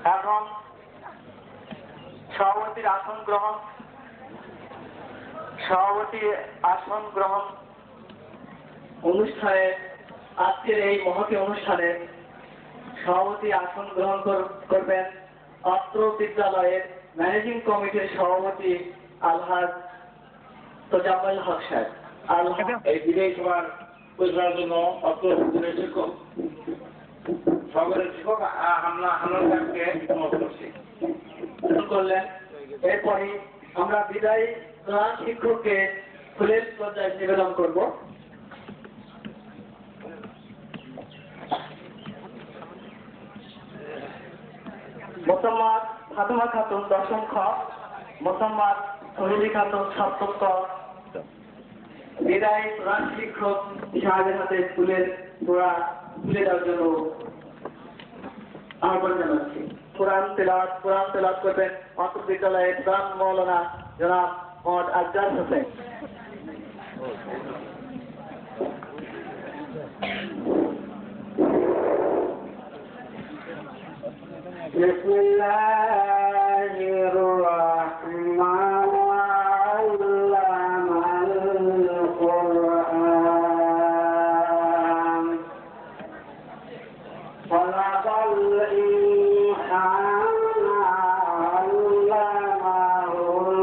এখন সভাপতির আসন গ্রহণ অনুষ্ঠানে, আজকের এই মহতী অনুষ্ঠানে সভাপতি আসন গ্রহণ করবেন অত্র বিদ্যালয়ের ম্যানেজিং কমিটির সভাপতি আলহাজ তোজাম্মেল হক সাহেব। এই বিজয়ী সভার পরিচালনার জন্য অত্র বিদ্যালয়ের শিক্ষক করলেন। এরপরে আমরা বিদায়ী প্রধান শিক্ষককে ফুলের শ্রদ্ধায় নিবেদন করব। মোসাম্মদ ফাতেমা খাতুন ১০ম খ, মোসাম্মদ সোহেলি খাতুন ৭ম ক। বিদায়ী প্রধান শিক্ষক সাহেবের হাতে ফুলের তোড়া তুলে দেওয়ার জন্য আহ্বান জানাচ্ছি। কোরআন তেলাওয়াত করবেন অত্র বিদ্যালয়ের প্রধান মৌলানা জনাব মোহাম্মদ আফজাল হোসেন। বিসমিল্লাহির রাহমানির রাহিম। খলাকাল ইনসানা আল্লামাহুল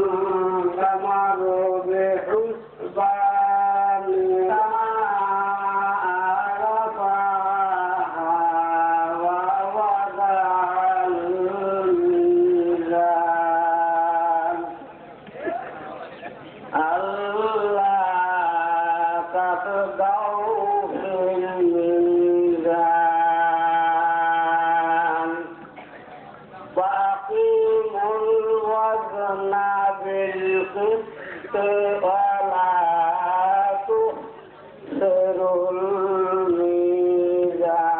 কামার বিহুসবান। بالقسط ولا تخسروا الميزان.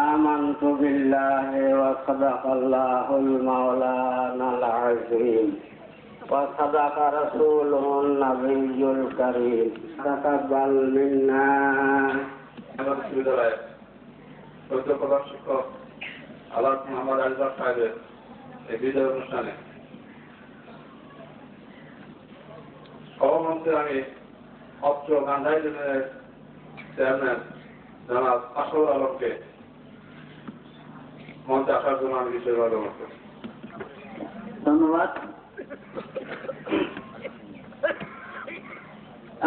آمنت بالله وصدق الله المولانا العظيم وصدق رسوله النبي الكريم. تقبل منا. প্রধান শিক্ষক আলহাজ মোহাম্মদ আজহার সাহেবের এই বিদায় অনুষ্ঠানে সভামঞ্চে আমি অত্র গান্ধাই ইউনিয়নের চেয়ারম্যান জনাব আশরাফুল আলমকে মঞ্চে আসার জন্য আমি বিশেষভাবে অনুরোধ করি। ধন্যবাদ।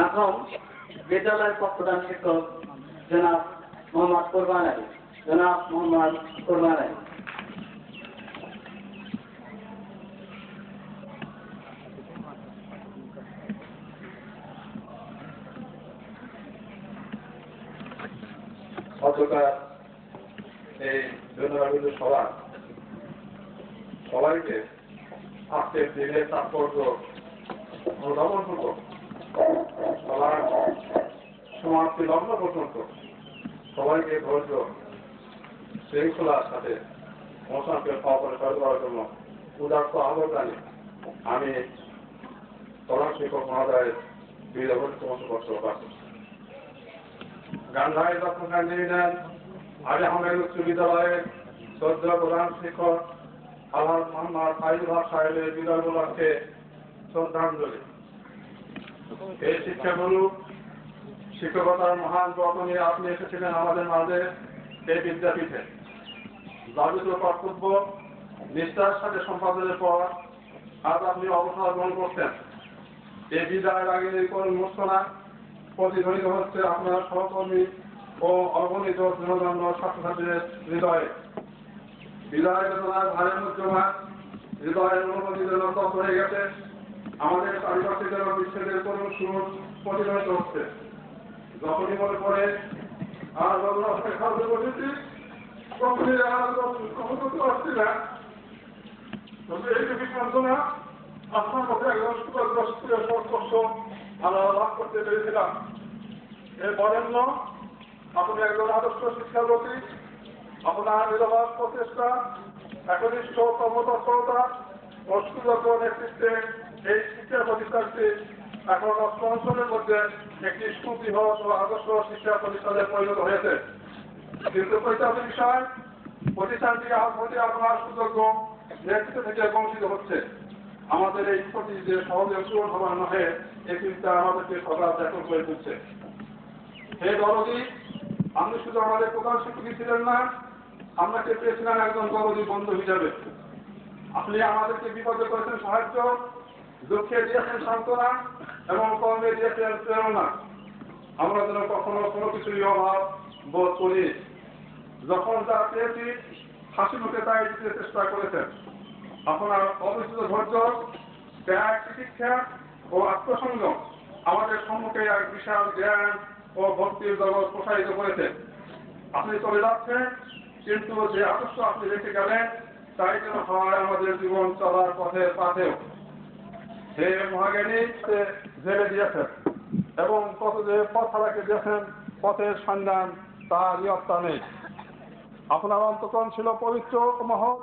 এখন বিদ্যালয়ের প্রধান শিক্ষক জনাব মোহাম্মদ কোরবান আলী। অতকার এই জনরাবিদ সভা সবাইকে আজকের দিনের তাৎপর্য অনুধাবন করব। সবার সমাপ্তি লগ্ন পর্যন্ত সবাইকে ধৈর্য শৃঙ্খলার সাথে অনুষ্ঠানকে সহকারে করার জন্য উদার্ত আহ্বান জানিয়ে আমি প্রধান শিক্ষক মহোদয়ের বিদায় সমস্ত কষ্ট প্রকাশ করছি। গান্ধাই দক্ষিণ ইউনিয়ন আলী আহমেদ উচ্চ বিদ্যালয়ের শ্রদ্ধা প্রধান শিক্ষক আলহাজ মোহাম্মদ ফাইজুল হক সাহেবের বিদায় উপলক্ষে শ্রদ্ধাঞ্জলি। এই শিক্ষাগুরু শিক্ষকতার মহান ব্রত নিয়ে আপনি এসেছিলেন আমাদের মাঝে এই বিদ্যাপীঠে। যাবতীয় কর্তব্য নিষ্ঠার সাথে সম্পাদনের পর আজ আপনি অবসর গ্রহণ করছেন। এই বিদায়ের আগে এই কোন মুসনা প্রতিধ্বনিত হচ্ছে আপনার সহকর্মী ও অগণিত জনগণ ছাত্রছাত্রীদের হৃদয়ে। বিদায় বেদনার ভারের মুদ্রমান হৃদয়ের অনুভূতির তত্ত্ব হয়ে গেছে। আমাদের পারিপার্শ্বিকের বিচ্ছেদের করুণ সুর প্রতিধ্বনিত হচ্ছে। যখনই মনে পড়ে আর খাদ্য বসেছি তখনই আর ক্ষমতা আসছি না। তবে এই যে বিশান্তনা আপনার মধ্যে একজন সুপর্শ আমরা লাভ করতে পেরেছিলাম। এর বরেণ্য আপনি একজন আদর্শ শিক্ষার্থী, আপনার নিরবাধ প্রচেষ্টা, একনিষ্ঠ কর্মতৎপরতা ও সুযোগ্য নেতৃত্বে এই শিক্ষা প্রতিষ্ঠানটি এখন অঞ্চলের মধ্যে একটি সুবৃহৎ ও আদর্শ শিক্ষা প্রতিষ্ঠানে পরিণত হয়েছে। কিন্তু পরিচালিত বিষয় প্রতিষ্ঠানটি আজ হতে আপনার সুযোগ্য নেতৃত্ব থেকে বঞ্চিত হচ্ছে। আমাদের এই প্রতি যে সহজে পূরণ হবার নহে এই চিন্তা আমাদেরকে সদা ব্যাপক করে তুলছে। হে দরদি, আপনি শুধু আমাদের প্রধান শিক্ষকই ছিলেন না, আপনাকে পেয়েছিলেন একজন দরদি বন্ধু হিসাবে। আপনি আমাদেরকে বিপদে করেছেন সাহায্য, দুঃখে দিয়েছেন সান্ত্বনা এবং কর্মে দিয়েছেন প্রেরণা। আমরা যেন কখনো কোনো কিছুরই অভাব বোধ করি। যখন যা পেয়েছি হাসি মুখে তাই দিতে চেষ্টা করেছেন। আপনার অবিচ্ছিন্ন ধৈর্য, ত্যাগ, শিক্ষা ও আত্মসংযম আমাদের সম্মুখে এক বিশাল জ্ঞান ও ভক্তির জগৎ প্রসারিত করেছে। আপনি চলে যাচ্ছেন, কিন্তু যে আদর্শ আপনি রেখে গেলেন তাই যেন হয় আমাদের জীবন চলার পথের পাথেও। হে মহাজ্ঞানী, জেলে দিয়েছেন এবং কত যে পথ হারাকে দিয়েছেন, পথের সন্ধান তার নিয়ত্তা নেই। আপনার অন্তঃকরণ ছিল পবিত্র ও মহৎ।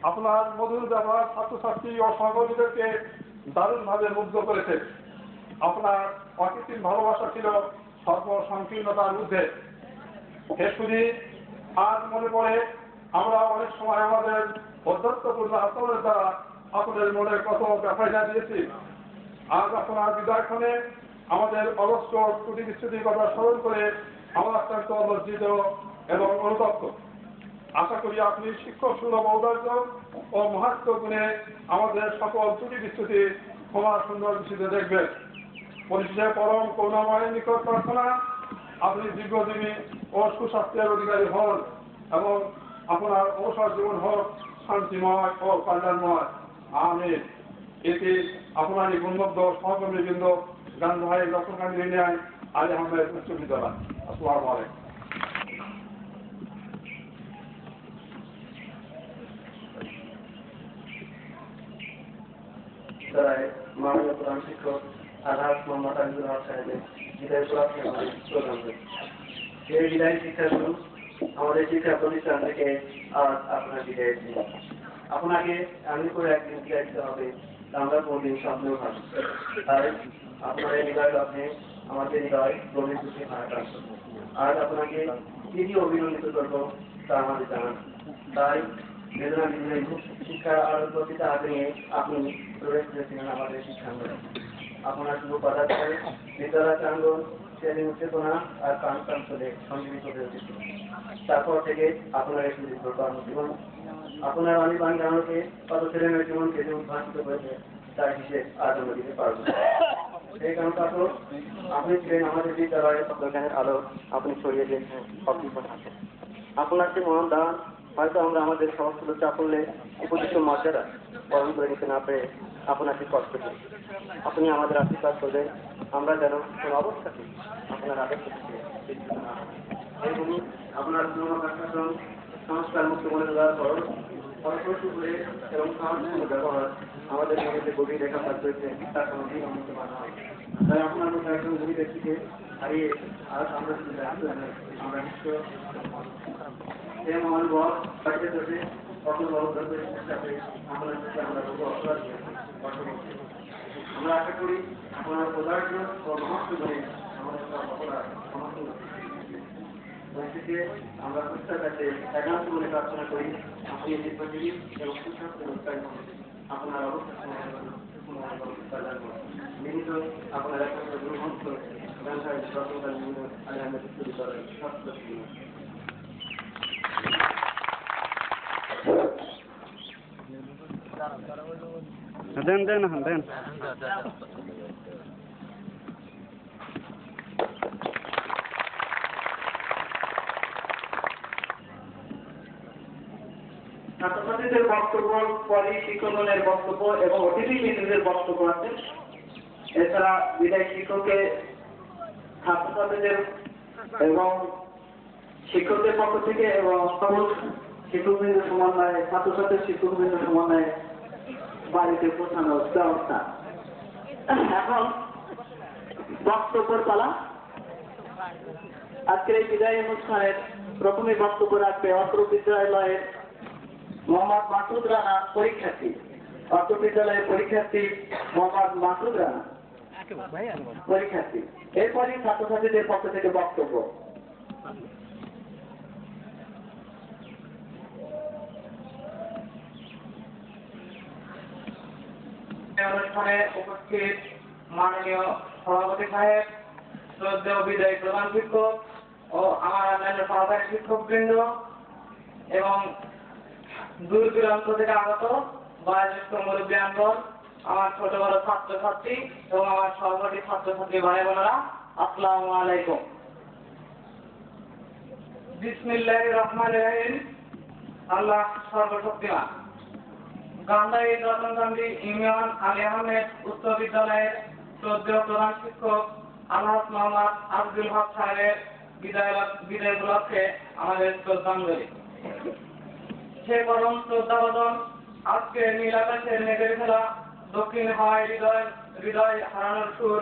আপনার মধুর ব্যবহার ছাত্রছাত্রী ও সহকর্মীদেরকে দারুণভাবে মুগ্ধ করেছে। আপনার অকৃত্রিম ভালোবাসা ছিল সর্বসংকীর্ণতার ঊর্ধ্বে। হে শুধু আজ মনে পড়ে আমরা অনেক সময় আমাদের অধ্যত্বপূর্ণ আচরণের দ্বারা আপনাদের মনে কত ব্যাপারটা দিয়েছি। আজ আপনার বিদায়ক্ষণে আমাদের অবশ্য ত্রুটি বিচ্ছুতির কথা স্মরণ করে আমরা অত্যন্ত লজ্জিত এবং অনুতপ্ত। আশা করি আপনি শিক্ষক সুলভ ঔদার্য ও মহাত্ম গুণে আমাদের সকল ত্রুটি বিচ্ছুতি ক্ষমা সুন্দর দৃষ্টিতে দেখবেন। পরিশেষে পরম করুণাময়ের নিকট প্রার্থনা, আপনি দীর্ঘজীবী ও সুস্বাস্থ্যের অধিকারী হন এবং আপনার অবসর জীবন হোক শান্তিময় ও কল্যাণময়। আমিন। এটি আপনারই গুণবদ্ধ সহকর্মীবৃন্দ গান ভাই লক্ষ্মণকান্তি ইউনিয়ন আলী আহমেদ উচ্চ বিদ্যালয়। আসসালামু আলাইকুম। মাননীয় প্রধান শিক্ষক আলহাজ মোহাম্মদ আমিনুল হক সাহেবের বিদায় উপলক্ষে আমাদের প্রদান করি। এই বিদায় শিক্ষাগুরু আমাদের শিক্ষা প্রতিষ্ঠান থেকে আজ আপনার বিদায় দিন। আপনাকে এমনি করে একদিন বিদায় দিতে হবে আমরা কোনদিন স্বপ্নেও ভাবি। তাই আপনার এই বিদায় লগ্নে আমাদের হৃদয় গভীর দুঃখে ভারাক্রান্ত। আজ আপনাকে কি কি অভিনন্দিত করবো তা আমাদের জানান। তাই বেদনা বিজয়ী শিক্ষা আলোর প্রতিটা হাতে নিয়ে আপনি প্রবেশ করেছিলেন আমাদের শিক্ষাঙ্গনে। আপনার শুভ পদার্থে বিদ্যালয় প্রাঙ্গণ সেদিন উচ্চেতনা আর প্রাণ প্রান্তরে সঞ্জীবিত হয়ে উঠেছিল। তারপর থেকে আপনার এই সুদীর্ঘ কর্মজীবন, আপনার অনির্বাণ জ্ঞানকে কত ছেলেমেয়ের জীবনকে যে উদ্ভাসিত করেছে তার হিসেব আজ আমরা দিতে পারব। সেই কারণ তারপর আপনি ছিলেন আমাদের বিদ্যালয়ের জ্ঞানের আলো, আপনি ছড়িয়ে দিয়েছেন অকৃপণ হাতে। আপনার যে মহান দান হয়তো আমরা আমাদের সমস্ত চাপল্যে উপযুক্ত মর্যাদা পালন করে নিতে না পেরে আপনাকে কষ্ট করি। আপনি আমাদের আশীর্বাদ করবেন আমরা যেন কোন অবস্থাতে আপনার আদর্শ থেকে বিচ্যুত না হই। এইগুলি আপনার শাসন সংস্কার মুক্ত করে দেওয়ার পর ফলপ্রসূ করে এবং সাহসপূর্ণ ব্যবহার আমাদের মধ্যে গভীর রেখাপাত করেছে তার কোনোদিন অমূল্য মানা হয়। তাই আপনার মধ্যে একজন গভীর ব্যক্তিকে হারিয়ে আজ আমরা শুধু আমরা নিশ্চয় এই মহান বধ পাঠিয়ে দেবে কখনো বলদের সাথে আমাদের সাথে আমরা বহু অপরাধ আমরা আশা করি আপনার পদার্থ ও মহত্ব করে আমাদের সব অপরাধ সমাপ্ত পরিস্থিতিতে আমরা প্রত্যার কাছে একান্ত বলে প্রার্থনা করি আপনি দীর্ঘজীবী এবং সুস্বাস্থ্য উৎসাহী হন। আপনার অবস্থা নিহিত আপনার একমাত্র গুরুভক্ত গান্ধার সরকার আলহামদ বিশ্ববিদ্যালয়ের ছাত্র দেন দেন দেন ছাত্রছাত্রীদের বক্তব্য পরে শিক্ষকগণের বক্তব্য এবং অতিথি শিক্ষকদের বক্তব্য আছে। এছাড়া বিদায় শিক্ষককে ছাত্রছাত্রীদের এবং শিক্ষকদের পক্ষ থেকে এবং সকল শিক্ষকবৃন্দের সমন্বয়ে ছাত্রছাত্রীর শিক্ষকবৃন্দের সমন্বয়ে বাড়িতে পৌঁছানোর ব্যবস্থা। এখন বক্তব্যের পালা। আজকের এই বিদায় অনুষ্ঠানের প্রথমে বক্তব্য রাখবে অত্র বিদ্যালয়ের মোহাম্মদ মাসুদ রানা পরীক্ষার্থী। অত্র বিদ্যালয়ের পরীক্ষার্থী মোহাম্মদ মাসুদ রানা পরীক্ষার্থী। এরপরই ছাত্রছাত্রীদের পক্ষ থেকে বক্তব্য। অনুষ্ঠানে উপস্থিত মাননীয় সভাপতি সাহেব, শ্রদ্ধেয় বিদায়ী প্রধান শিক্ষক ও আমার অন্যান্য সহকারী শিক্ষকবৃন্দ এবং দূর দূরান্ত থেকে আগত বয়োজ্যেষ্ঠ মুরব্বীয়ানগণ, আমার ছোট বড় ছাত্রছাত্রী এবং আমার সহপাঠী ছাত্রছাত্রী ভাই বোনেরা, আসসালামু আলাইকুম। বিসমিল্লাহির রহমানির রহিম। আল্লাহ সর্বশক্তিমান। গান্ধারী রতনকান্দি ইউনিয়ন আলী আহমেদ উচ্চ বিদ্যালয়ের শ্রদ্ধেয় প্রধান শিক্ষক আলহাজ মোহাম্মদ আব্দুল হক সাহেবের বিদায় উপলক্ষে আমাদের শ্রদ্ধাঞ্জলি। সে পরম শ্রদ্ধাবদন আজকে নীল আকাশের মেঘের খেলা, দক্ষিণ হাওয়ায় হৃদয় হারানোর সুর,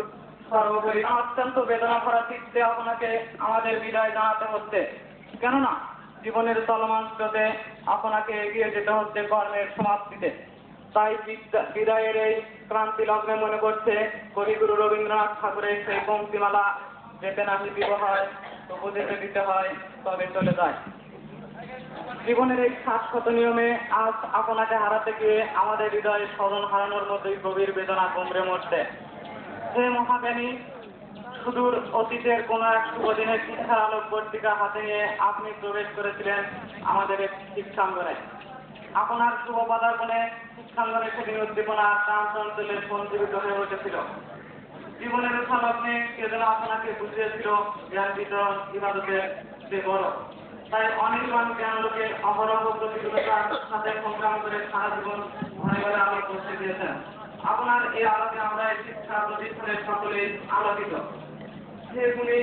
সর্বোপরি অত্যন্ত বেদনা ভরা চিত্তে আপনাকে আমাদের বিদায় জানাতে হচ্ছে। কেননা জীবনের চলমান স্রোতে আপনাকে এগিয়ে যেতে হচ্ছে কর্মের সমাপ্তিতে। তাই বিদায়ের এই ক্রান্তি লগ্নে মনে করছে কবিগুরু রবীন্দ্রনাথ ঠাকুরের সেই পংক্তিমালা, যেতে নাহি দিব হয় তবু যেতে দিতে হয় তবে চলে যায়। জীবনের এই শাশ্বত নিয়মে আজ আপনাকে হারাতে গিয়ে আমাদের হৃদয়ে স্মরণ হারানোর মতোই গভীর বেদনা গুমড়ে মরছে। হে মহাজ্ঞানী, সুদূর অতীতের কোন এক শুভ দিনে শিক্ষার আলোক পত্রিকা হাতে নিয়ে আপনি প্রবেশ করেছিলেন আমাদের এক শিক্ষাঙ্গনে। আপনার শুভ পদার্পণে শিক্ষাঙ্গনে সেদিন উদ্দীপনা প্রাণ চঞ্চলে সঞ্জীবিত হয়ে উঠেছিল। জীবনের উৎসালগ্নে কে যেন আপনাকে বুঝিয়েছিল জ্ঞান বিতরণ ইবাদতের যে বড়। তাই অনির্বাণ জ্ঞান লোকের অহরহ প্রতিযোগিতার সাথে সংগ্রাম করে সারা জীবন ঘরে ঘরে আলো পৌঁছে দিয়েছেন। আপনার এই আলোকে আমরা এই শিক্ষা প্রতিষ্ঠানের সকলেই আলোকিত। সেগুলি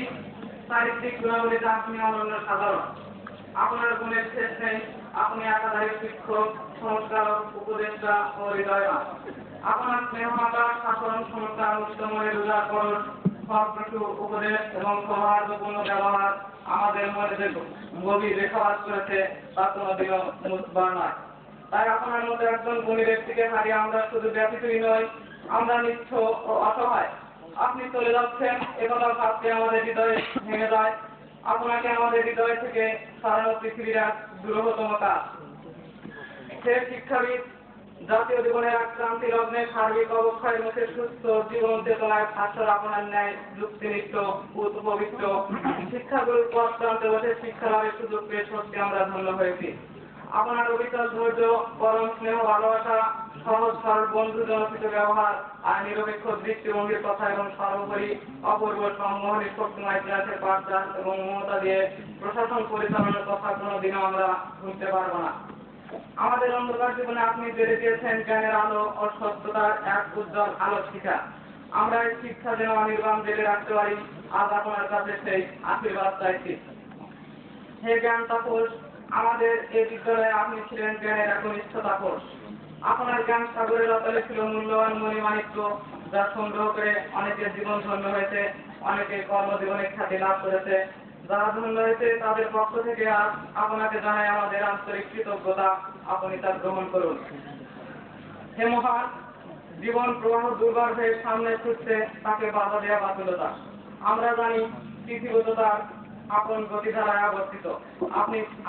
চারিত্রিক গুণাবলীতে আপনি অনন্য সাধারণ। আপনার গুণের শেষ নেই। আপনি একাধারে শিক্ষক, সংস্কারক, উপদেষ্টা ও হৃদয়বান। আপনার স্নেহমাতার শাসন, সংস্কার, উচ্চমনের উদারকরণ, সবকিছু উপদেশ এবং সৌহার্দ্যপূর্ণ ব্যবহার আমাদের মনে যে গভীর রেখাপাত করেছে তা কোনোদিনও মুছবার নয়। তাই আপনার মতো একজন গুণী ব্যক্তিকে হারিয়ে আমরা শুধু ব্যথিতই নই, আমরা নিচ্ছ ও অসহায়। আপনি চলে যাচ্ছেন একথা ভাবতে আমাদের হৃদয়ে ভেঙে যায়। আপনাকে আমাদের হৃদয় থেকে সারা পৃথিবীর এক দুরূহতম কাজ। সে শিক্ষাবিদ জাতীয় জীবনের এক ক্রান্তি লগ্নে সার্বিক অবক্ষয়ের মুখে সুস্থ জীবন চেতনায় ভাস্বর আপনার ন্যায় যুক্তিনিষ্ঠ পবিত্র শিক্ষাগুরুর পথ প্রান্তে বসে শিক্ষা লাভের সুযোগ পেয়ে সত্যি আমরা ধন্য হয়েছি। আপনার অবিচল ধৈর্য, পরম স্নেহ, ভালোবাসা, সহজ সরল বন্ধু জনপ্রিত ব্যবহার আর নিরপেক্ষ দৃষ্টিভঙ্গির কথা এবং সর্বোপরি অপূর্ব সম্মোহনী শক্তিময় ইতিহাসের পাঠদান এবং মমতা দিয়ে প্রশাসন পরিচালনার কথা কোনোদিনও আমরা ভুলতে পারবো না। আমাদের অন্ধকার জীবনে আপনি জেলে দিয়েছেন জ্ঞানের আলো ও সত্যতার এক উজ্জ্বল আলোকশিখা। আমরা এই শিক্ষা যেন অনির্বাণ জেলে রাখতে পারি, আজ আপনার কাছে সেই আশীর্বাদ চাইছি। হে জ্ঞান তাপস, আমাদের এই বিদ্যালয়ে আপনি ছিলেন জ্ঞানের একনিষ্ঠ তাপস। আপনার জ্ঞান সাগরের অতলে ছিল মূল্যবান মণিমাণিক্য, যা সংগ্রহ করে অনেকের জীবন ধন্য হয়েছে, অনেকে কর্মজীবনে খ্যাতি লাভ করেছে। যারা ধন্য হয়েছে তাদের পক্ষ থেকে আজ আপনাকে জানাই আমাদের আন্তরিক কৃতজ্ঞতা। আপনি তা গ্রহণ করুন। হে মহান, জীবন প্রবাহ দুর্বার হয়ে সামনে ছুটছে, তাকে বাধা দেওয়া বাতুলতা। আমরা জানি পৃথিবী তার আপন গতিধারায় আবর্তিত,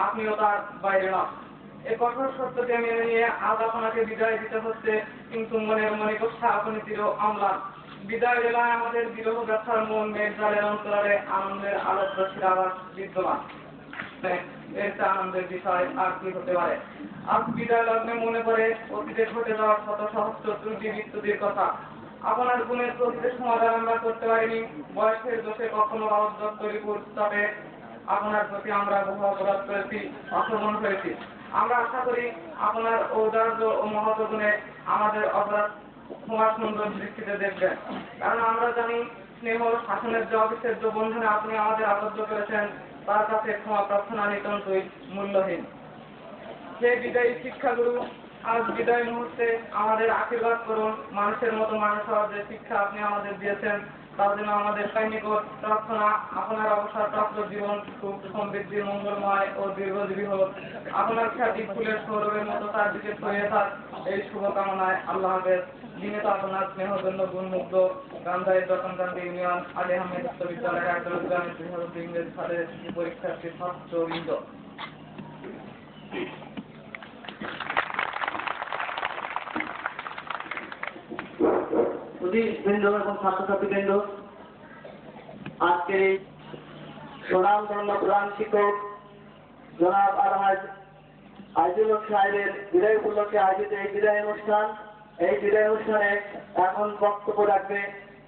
আপনিও তার বাইরে নন। এই কঠোর সত্যকে মেনে নিয়ে আজ আপনাকে বিদায় দিতে হচ্ছে, কিন্তু মনের মণিকক্ষা আপনি চির অম্লান। বিদায় বেলায় আমাদের বিরহ ব্যথার মন মেঘজালের অন্তরালে আনন্দের আলোক রশ্মির আবার বিদ্যমান। এর আনন্দের বিষয় আর কি হতে পারে? আজ বিদায় লগ্নে মনে পড়ে অতীতে ঘটে যাওয়া শত সহস্র ত্রুটি বিচ্যুতির কথা। আপনার গুণের প্রতিটি সমাধান আমরা করতে পারিনি। বয়সের দোষে কখনো অবদত্তরিপুর চাপে আপনার প্রতি আমরা বহু অপরাধ করেছি, অসম্মান হয়েছি। আমরা আশা করি আপনার ঔদার্য ও মহৎ গুণে আমাদের অপরাধ ক্ষমা সুন্দর দৃষ্টিতে দেখবেন। কারণ আমরা জানি স্নেহ শাসনের যে অবিচ্ছেদ্য বন্ধনে আপনি আমাদের আবদ্ধ করেছেন, তার কাছে ক্ষমা প্রার্থনা নিতান্তই মূল্যহীন। সে বিদায়ী শিক্ষাগুরু, আজ বিদায় মুহূর্তে আমাদের আশীর্বাদ করুন। মানুষের মতো মানুষ হওয়ার যে শিক্ষা আপনি আমাদের দিয়েছেন, তার জন্য আমাদের সৈনিকর প্রার্থনা আপনার অবসরপ্রাপ্ত জীবন সুখ সমৃদ্ধির মঙ্গলময় ও দীর্ঘজীবী হোক। আপনার খ্যাতি ফুলের সৌরভের মতো চারদিকে ছড়িয়ে থাক, এই শুভকামনায় আল্লাহ হাফেজ। দিনে তো আপনার স্নেহজন্য গুণমুগ্ধ গান্ধারী রতনকান্দি ইউনিয়ন আলী আহমেদ উচ্চ বিদ্যালয়ের একজন ইংরেজ সালের পরীক্ষার্থী ছাত্রবৃন্দ। অতিথিবৃন্দ এবং ছাত্রছাত্রীবৃন্দ, আজকের এই সুনামধন্য প্রধান শিক্ষক জনাব আলহাজ আজিজুল হক সাহেবের বিদায় উপলক্ষে আয়োজিত এই বিদায় অনুষ্ঠানে এখন বক্তব্য রাখবে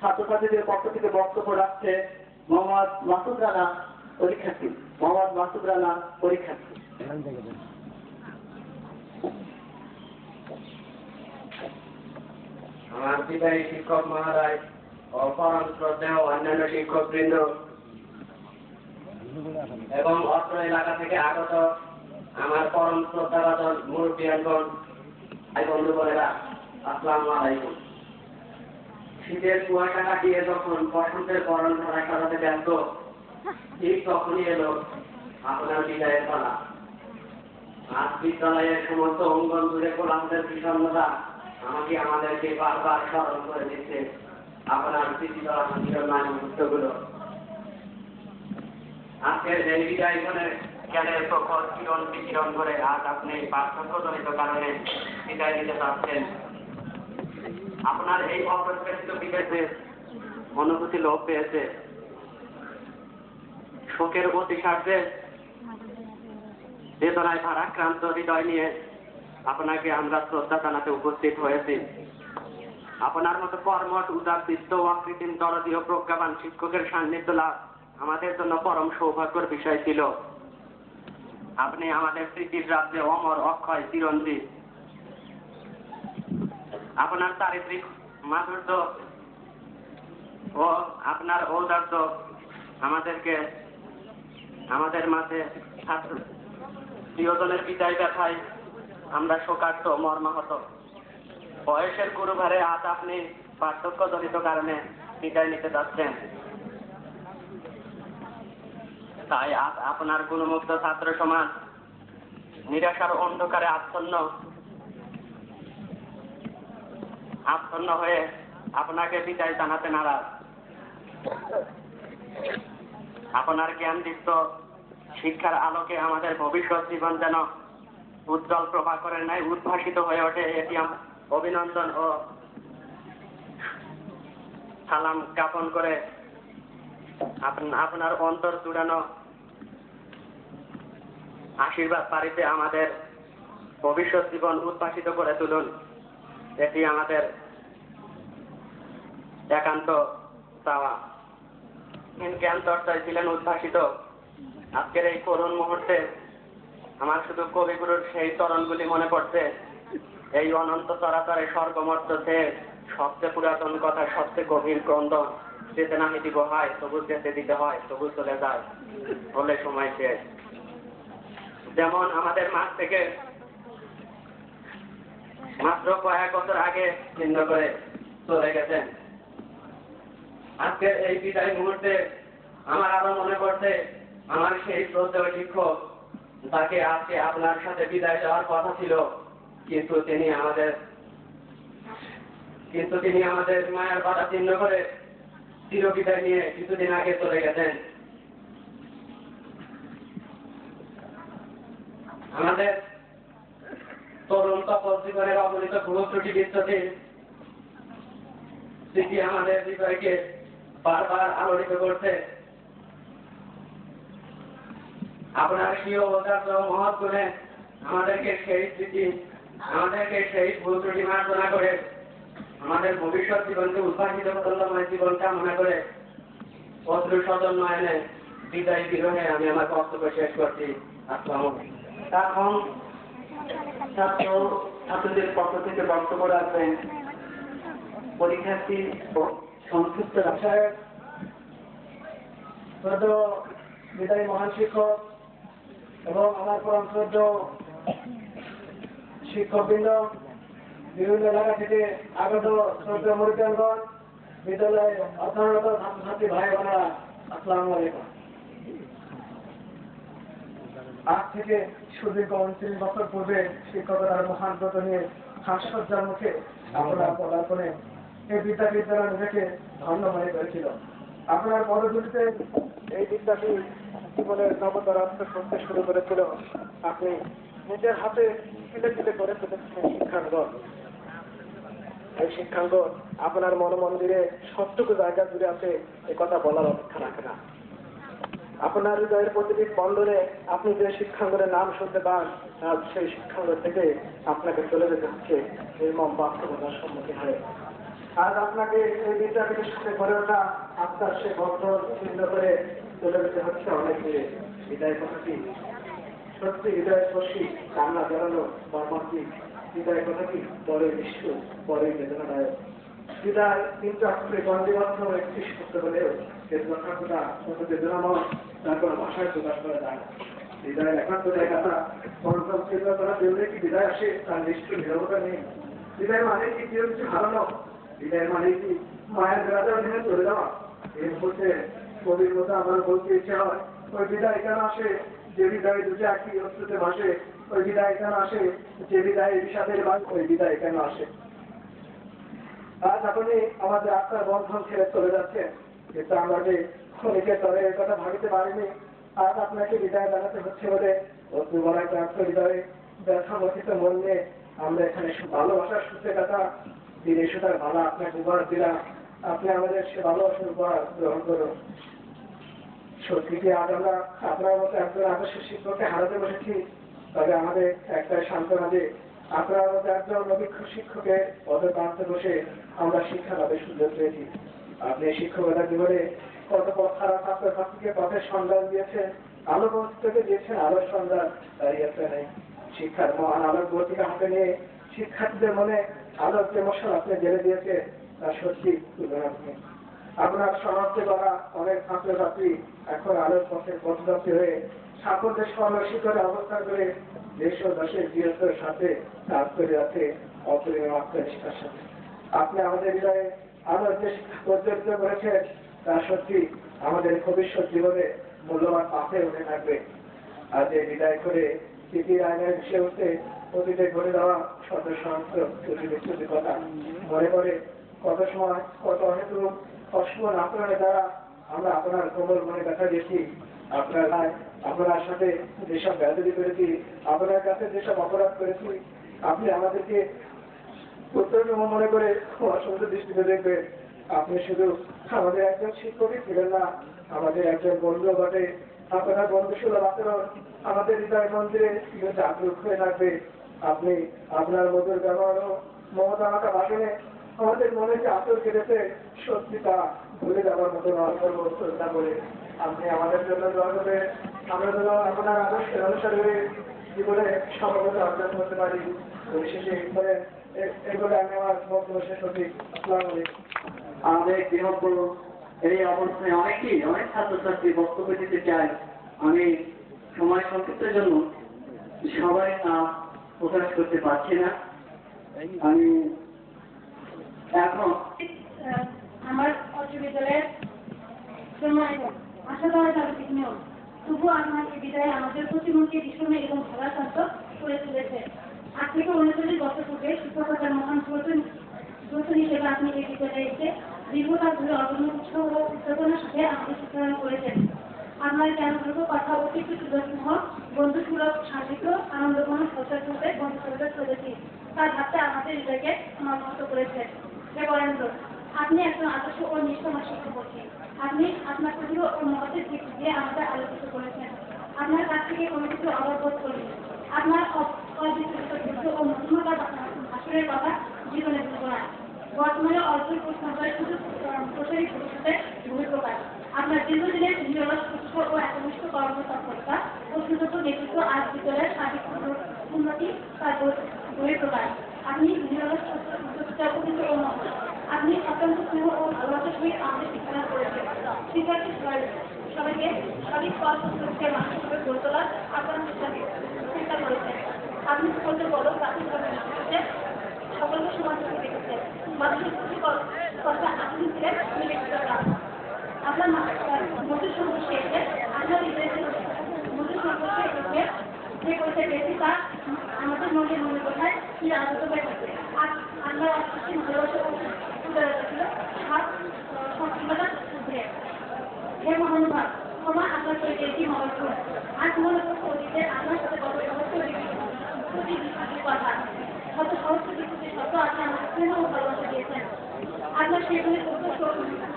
ছাত্রছাত্রীদের পক্ষ থেকে বক্তব্য রাখছে মোহাম্মদ মাসুদ রানা পরীক্ষার্থী। আমার বিদায়ী শিক্ষক মহোদয় ও পরম শ্রদ্ধেয় অন্যান্য শিক্ষকবৃন্দ এবং অত্র এলাকা থেকে আগত আমার পরম শ্রদ্ধাভাজন মুরব্বিয়ানগণ, ভাই বন্ধু বোনেরা, আসসালামু আলাইকুম। শীতের কুয়াশা কাটিয়ে যখন বসন্তের বরণ ধরা সাজাতে ব্যস্ত, ঠিক তখনই এলো আপনার বিদায়ের পালা। আজ বিদ্যালয়ের সমস্ত অঙ্গন জুড়ে গোলামদের বিষণ্ণতা আমাদেরকে বারবার স্মরণ করে দিচ্ছে আপনার স্মৃতিজনক মুহূর্তগুলো। আজকের এই বিদায় জ্ঞানের প্রখর কিরণ বিকিরণ করে আজ আপনি পার্থক্যজনিত কারণে বিদায় দিতে চাচ্ছেন। আপনার এই অপ্রত্যাশিত বিদেশে অনুভূতি লোপ পেয়েছে। শোকের অতিসার্থে বেদনায় ভারাক্রান্ত হৃদয় নিয়ে আপনাকে আমরা শ্রদ্ধা জানাতে উপস্থিত হয়েছি। আপনার মতো কর্মঠ উদারচিত্ত ও অকৃত্রিম দরদী ও প্রজ্ঞাবান শিক্ষকের সান্নিধ্য লাভ আমাদের জন্য পরম সৌভাগ্যের বিষয় ছিল। আপনি আমাদের স্মৃতির রাজ্যে অমর, অক্ষয়, চিরঞ্জীব। আপনার চারিত্রিক মাধুর্য ও আপনার ঔদার্য আমাদের মাঝে প্রিয়জনের বিদায় ব্যথায় আমরা শোকার্ত, মর্মাহত। বয়সের গুরুভারে আজ আপনি পার্থক্যজনিত কারণে বিদায় নিতে যাচ্ছেন। তাই আজ আপনার গুণমুগ্ধ ছাত্র সমাজ নিরাশার অন্ধকারে আচ্ছন্ন হয়ে আপনাকে বিদায় জানাতে নারাজ। আপনার জ্ঞানদীপ্ত শিক্ষার আলোকে আমাদের ভবিষ্যৎ জীবন যেন উজ্জ্বল প্রভাকরের ন্যায় উদ্ভাসিত হয়ে ওঠে, এটি অভিনন্দন ও সালাম জ্ঞাপন করে আপনার অন্তর জুড়ানো আশীর্বাদ বাড়িতে আমাদের ভবিষ্যৎ জীবন উদ্ভাসিত করে তুলুন, এটি আমাদের একান্ত চাওয়া। জ্ঞান চর্চায় ছিলেন উদ্ভাসিত। আজকের এই করুণ মুহূর্তে আমার শুধু কবিগুরুর সেই চরণগুলি মনে পড়ছে। এই অনন্ত চরাচরে স্বর্গমর্ত সে সবচেয়ে পুরাতন কথা, সবচেয়ে গভীর ক্রন্দন। যেতে নাহি দিব হয়, তবু যেতে দিতে হয়, তবু চলে যায়, বলে সময় শেষ। যেমন আমাদের মাঝ থেকে মাত্র কয়েক বছর আগে চিহ্ন করে চলে গেছেন। আজকের এই বিদায় মুহূর্তে আমার আরো মনে পড়ছে আমার সেই শ্রদ্ধেয় শিক্ষক, তাকে আজকে আপনার সাথে বিদায় দেওয়ার কথা ছিল, কিন্তু তিনি আমাদের মায়ের কথা চিহ্ন করে চির বিদায় নিয়ে কিছুদিন আগে চলে গেছেন। আমাদের তরুণ তপল জীবনের অবনীত ভুল ত্রুটি বিচ্ছুতি স্মৃতি আমাদের হৃদয়কে বারবার আলোড়িত করছে। আপনার স্বীয় ঔদার্য মহৎ গুণে আমাদেরকে সেই ভুল ত্রুটি মার্জনা করে আমাদের ভবিষ্যৎ জীবনকে উদ্ভাসিত বদলময় জীবন কামনা করে অশ্রু স্বজন নয়নে বিদায় বিরহে আমি আমার বক্তব্য শেষ করছি। আসসালামু আলাইকুম। এখন ছাত্রদের পক্ষ থেকে বক্তব্য রাখবেন পরীক্ষার্থী সংক্ষিপ্ত ভাষায় শ্রদ্ধেয় বিদায়ী মহান শিক্ষক এবং আমার পরম শ্রদ্ধেয় শিক্ষকবৃন্দ, বিভিন্ন এলাকা থেকে আগত শ্রদ্ধেয় মুরব্বিয়ানগণ, বিদ্যালয়ে অধ্যয়নরত ছাত্রছাত্রী ভাই বোনেরা, আসসালামু আলাইকুম। আজ থেকে সুদীর্ঘ 29 বছর পূর্বে শিক্ষকরা মহান ব্রত নিয়ে হাস্যজ্জার মুখে আপনার পদার্পণে এই বিদ্যালয় নিজেকে ধন্য মনে করেছিল। আপনার পদধূলিতে এই বিদ্যাটি জীবনের নবতরাত্ম করতে শুরু করেছিল। আপনি নিজের হাতে ধীরে ধীরে গড়ে তুলেছিলেন শিক্ষাঙ্গন। এই শিক্ষাঙ্গ আপনার মনোমন্দিরে সবটুকু জায়গা জুড়ে আছে, এ কথা বলার অপেক্ষা রাখে না। আপনার হৃদয়ের প্রতিটি স্পন্দনে আপনি যে শিক্ষাঙ্গনের নাম শুনতে পান, আজ সেই শিক্ষাঙ্গ থেকে আপনাকে চলে যেতে হচ্ছে নির্মম বাস্তবতার সম্মুখীন হয়ে। আজ আপনাকে এই বিদ্যাপীঠের সাথে গড়ে ওঠা আপনার সে বন্ধন ছিন্ন করে চলে যেতে হচ্ছে অনেক দূরে। বিদায় কথাটি সত্যি হৃদয় স্পর্শী, কান্না জড়ানো, মর্মান্তিক। বিদায় কথাটি পরে বিশ্ব, পরে বেদনাদায়ক। বিদায় কিন্তু আসলে বন্দিবদ্ধ একটি সত্য হলেও বেদনাটা কত বেদনাময়, তার কোনো ভাষায় প্রকাশ করা যায় না। বিদায়ের একান্ত জায়গাটা বন্ধন ছিন্ন করার জন্য কি বিদায় আসে, তার নিশ্চয় নিরবতা নেই। বিদায় মানে কি কেউ কিছু হারানো? বিদায় মানে কি মায়ের বেড়াটা ভেঙে চলে যাওয়া? এই মুহূর্তে কবির মতো আমার বলতে ইচ্ছে হয়, ওই বিদায় কেন আসে যে বিদায় দুটো একই অস্ত্রতে ভাসে? ওই বিদায় কেন আসে যে বিদায় বিষাদের বাদ? ওই বিদায় কেন আসে? আজ আপনি আমাদের আত্মার বন্ধন ছেড়ে চলে যাচ্ছেন, কিন্তু আমরা যে ক্ষণিকের তরে এর কথা ভাবিতে পারিনি। আজ আপনাকে বিদায় জানাতে হচ্ছে বলে অতি বড় একটা হৃদয়ে ব্যথা মথিত মন নিয়ে আমরা এখানে ভালোবাসার সূত্রে কথা দিনে সুতার ভালো আপনাকে উপহার দিলাম। আপনি আমাদের সে ভালোবাসার উপহার গ্রহণ করুন। সত্যি কি আজ আমরা আপনার মতো একজন আদর্শ শিক্ষককে হারাতে বসেছি? তবে আমাদের একটাই সান্ত্বনা যে আপনার মতো একজন অভিজ্ঞ শিক্ষকের পদপ্রান্তে বসে আমরা শিক্ষা লাভের সুযোগ পেয়েছি। আপনি শিক্ষকতা জীবনে কত পথ খারাপ ছাত্রছাত্রীকে পথের সন্ধান দিয়েছেন, আলো থেকে দিয়েছেন আলোর সন্ধান, দাঁড়িয়েছে নেই শিক্ষার মহান আলোক গতিকে হাতে নিয়ে শিক্ষার্থীদের মনে আলোর যে মশাল আপনি জেলে দিয়েছে, তা সত্যি তুলনাত্মক। আপনার সমাজে করা অনেক ছাত্রছাত্রী এখন আলোর পথের পথযাত্রী হয়ে সাফল্যের স্বর্ণশিখরে অবস্থান করে দেশ ও দেশের বৃহত্তর সাথে কাজ করে যাচ্ছে অপরিমেয় আত্মনিষ্ঠার সাথে। আপনি আমাদের হৃদয়ে আলোর যে শিক্ষা প্রজ্বলিত করেছেন, তা সত্যি আমাদের ভবিষ্যৎ জীবনে মূল্যবান পাথে উঠে থাকবে। আজ এই বিদায় করে স্মৃতির আয়নায় ভেসে উঠতে অতীতে ঘটে দেওয়া শত সহস্র প্রতিবেশীর কথা মনে করে কত সময় কত অহেতু অসমান আচরণের দ্বারা আমরা আপনার কোমল মনে দেখা দিয়েছি। আপনার সাথে যেসব ব্যাধি করেছি, আপনার কাছে যেসব অপরাধ করেছি, আপনি আমাদেরকে উত্তরজম মনে করে অসংখ্য দৃষ্টিতে দেখবেন। আপনি শুধু আমাদের একজন শিক্ষকই ছিলেন না, আমাদের একজন বন্ধু বটে। আপনার বন্ধুসুলভ আচরণ আমাদের হৃদয় মন্দিরে জাগরুক হয়ে থাকবে। আপনি আপনার মধুর ব্যবহার ও মমতা মাখা ভাষণে আমাদের মনে যে আতর কেটেছে, সত্যি তা ভুলে যাওয়ার মতো শ্রদ্ধা করে আপনি আমাদের জন্য দোয়া করবেন। আমরা যেন আপনার আদর্শের অনুসারে জীবনে সফলতা অর্জন করতে পারি। পরিশেষে এগুলো আমি আমার বক্তব্য শেষ করছি। আসসালামু আলাইকুম। আমাদের বিভক্ত এই অবস্থায় অনেক ছাত্রছাত্রী বক্তব্য দিতে চায়। আমি সময় সংক্ষিপ্তের জন্য সবাই প্রকাশ করতে পারছি না। আমি এখন আমার উচ্চ বিদ্যালয়ের আশা করা যাবে নিয়ম, তবুও আমার এই বিদায় আমাদের প্রতিমন্ত্রী ভীষণ এবং ভাবাক্রান্ত করে তুলেছে। 8 থেকে 39 বছর পূর্বে শিক্ষকতার মহান ব্রত হিসেবে আপনি এই বিদ্যালয়ে এসে দীর্ঘকাল ধরে অগণ্য উৎসাহ ও উদ্যোগনার সাথে আমাদের শিক্ষাদান করেছেন। আপনার জ্ঞানযোগ্য কথা অতিরিক্ত সুদর্শন বন্ধুসুলভ সাহিত্য আনন্দঘন সজ্জার রূপে বন্ধুসুলভ চলেছি, তার হাতে আমাদের হৃদয়কে মর্মস্ত করেছেন। হে বরেন্দ্র, আপনি একজন আদর্শ ও নিষ্ঠাবান শিক্ষক। আপনি আপনার প্রতিভা ও মহতের দিক দিয়ে আমাদের আলোচিত করেছেন। আপনার কাছ থেকে কোনো কিছু অববোধ করি। আপনার অবিচলিত যুদ্ধ ও মহিমার ভাষণের কথা জীবনে ভুলব না। বর্তমানে অল্প প্রশ্নবায় শুধু প্রসারী ভবিষ্যতে ভূমিপ্রকাশ। আপনার দীর্ঘদিনের নিরলস উৎস ও একনিষ্ঠ কর্মতৎপরতা ও সুযোগ্য নেতৃত্ব আজ বিদ্যালয়ের সার্বিক উন্নতি তার বহিঃপ্রকাশ। আপনি নিরলস উদ্যোগিতা ও মহৎ। আপনি অত্যন্ত স্নেহ ও ভালোবাসার সহিত আমাদের শিক্ষাদান করেছেন। শিক্ষার্থী সবাইকে সঠিক পথ প্রস্তুতির মানুষ হিসেবে গড়ে তোলার আপনার চেষ্টা করেছেন। আপনি সকলকে বড় প্রাথমিকভাবে সকলকে সমান চোখে দেখেছেন। মানুষের প্রতি কথা আপনি ছিলেন নিবেদিতা। আপনার মধুর সংঘর্ষে এসে আপনার মধুর সংঘর্ষে এসে যে করতে পেরেছি তা আমাদের মনে কোথায় কি আনন্দ হয়ে থাকে। আপনার অসীম ভালোবাসা ও উদারতা ছিল সব সংকীর্ণতার ঊর্ধ্বে। হে মহানুভাব, ক্ষমা আপনার পেয়েছি মহাপুর। আজ মনে করছে অতীতে আপনার সাথে কত সহস্র কথা, কত সহস্র বিকৃতির শব্দ আপনি আমার স্নেহ ও ভালোবাসা আপনার সেগুলি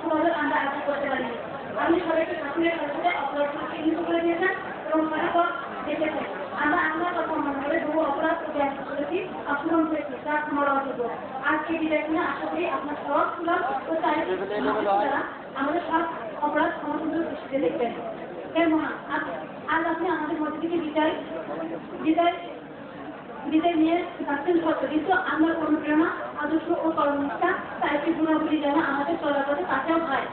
সমাধান আমরা আগে করতে পারিনি। আপনি সবাইকে শাসনের সাথে অপরাধকে চিহ্নিত করে দিয়েছেন এবং তারপর দেখেছেন আমরা আপনার কথা মনে করে বহু অপরাধ জ্ঞান করেছি, অপূরণ করেছি, তা ক্ষমার অযোগ্য। আজকে বিদায় কিনা আশা করি আপনার সব সুলভ ও চারিত্রিক দ্বারা আমাদের সব অপরাধ ক্ষমাসুন্দর দৃষ্টিতে দেখবেন। কেননা আজ আপনি আমাদের মধ্যে থেকে বিদায় নিয়ে যাচ্ছেন সত্য, কিন্তু আমার অনুপ্রেরণা, আদর্শ ও কর্মনিষ্ঠা চারিত্রিক গুণাবলী যেন আমাদের চলার পথে কাছেও হয়।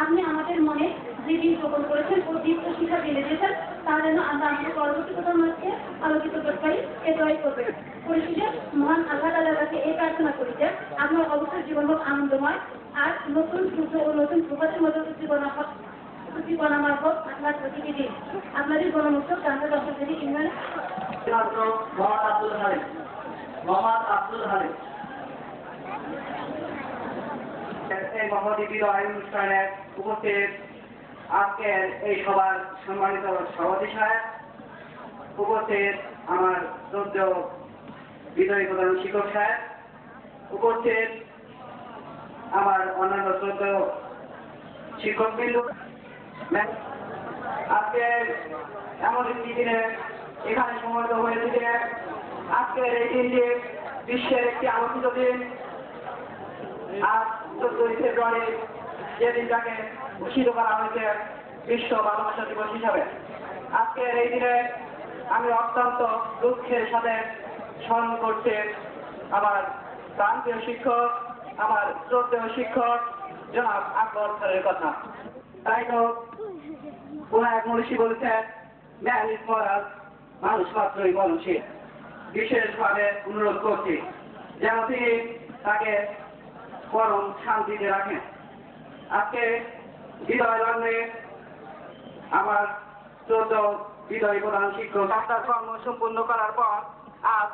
আপনি আমাদের মনে যে বীজ রোপণ করেছেন ও দীপ্ত শিক্ষা জেনে দিয়েছেন, তা যেন আমরা আমাদের পরবর্তী প্রজন্মকে আলোকিত করতে পারি, এ দোয়াই করবেন। পরিশেষে মহান আল্লাহ তাআলার কাছে এই প্রার্থনা করি যে আপনার অবশ্যই জীবন হোক আনন্দময়, আর নতুন সূর্য ও নতুন প্রভাতের মতো জীবন আমার হোক আপনার প্রতিটি দিন। আপনাদের গণমুক্ত প্রান্ত দর্শক থেকে ইউনিয়ন মোহাম্মদ আব্দুল হালিম এই মহতি বিদায় অনুষ্ঠানে উপস্থিত আজকের এই সভার সম্মানিত সভাপতি সাহেব, উপস্থিত আমার শ্রদ্ধেয় বিদায়ী প্রধান শিক্ষক সাহেব, উপস্থিত আমার অন্যান্য শ্রদ্ধেয় শিক্ষকবৃন্দ, আজকে এমন একটি দিনে এখানে সমবেত হয়েছে যে আজকের এই দিনটি বিশ্বের একটি আলোচিত দিন। আজ 14 ফেব্রুয়ারি যে দিনটাকে ঘোষিত করা হয়েছে বিশ্ব ভালোবাসা দিবস হিসাবে। আজকের এই দিনে আমি অত্যন্ত দুঃখের সাথে স্মরণ করছি আমার প্রান্তীয় শিক্ষক, আমার শ্রদ্ধেয় শিক্ষক জনাব আকবর স্যারের কথা। তাই তো কোন এক মনীষী বলেছেন, ম্যান ইজ মরাল, মানুষ মাত্রই মরণশীল। বিশেষভাবে অনুরোধ করছি যেন তিনি তাকে পরম শান্তিতে রাখেন। আজকে বিদায় লগ্নে আমার শ্রদ্ধেয় বিদায়ী প্রধান শিক্ষক আপনার কর্ম সম্পূর্ণ করার পর আজ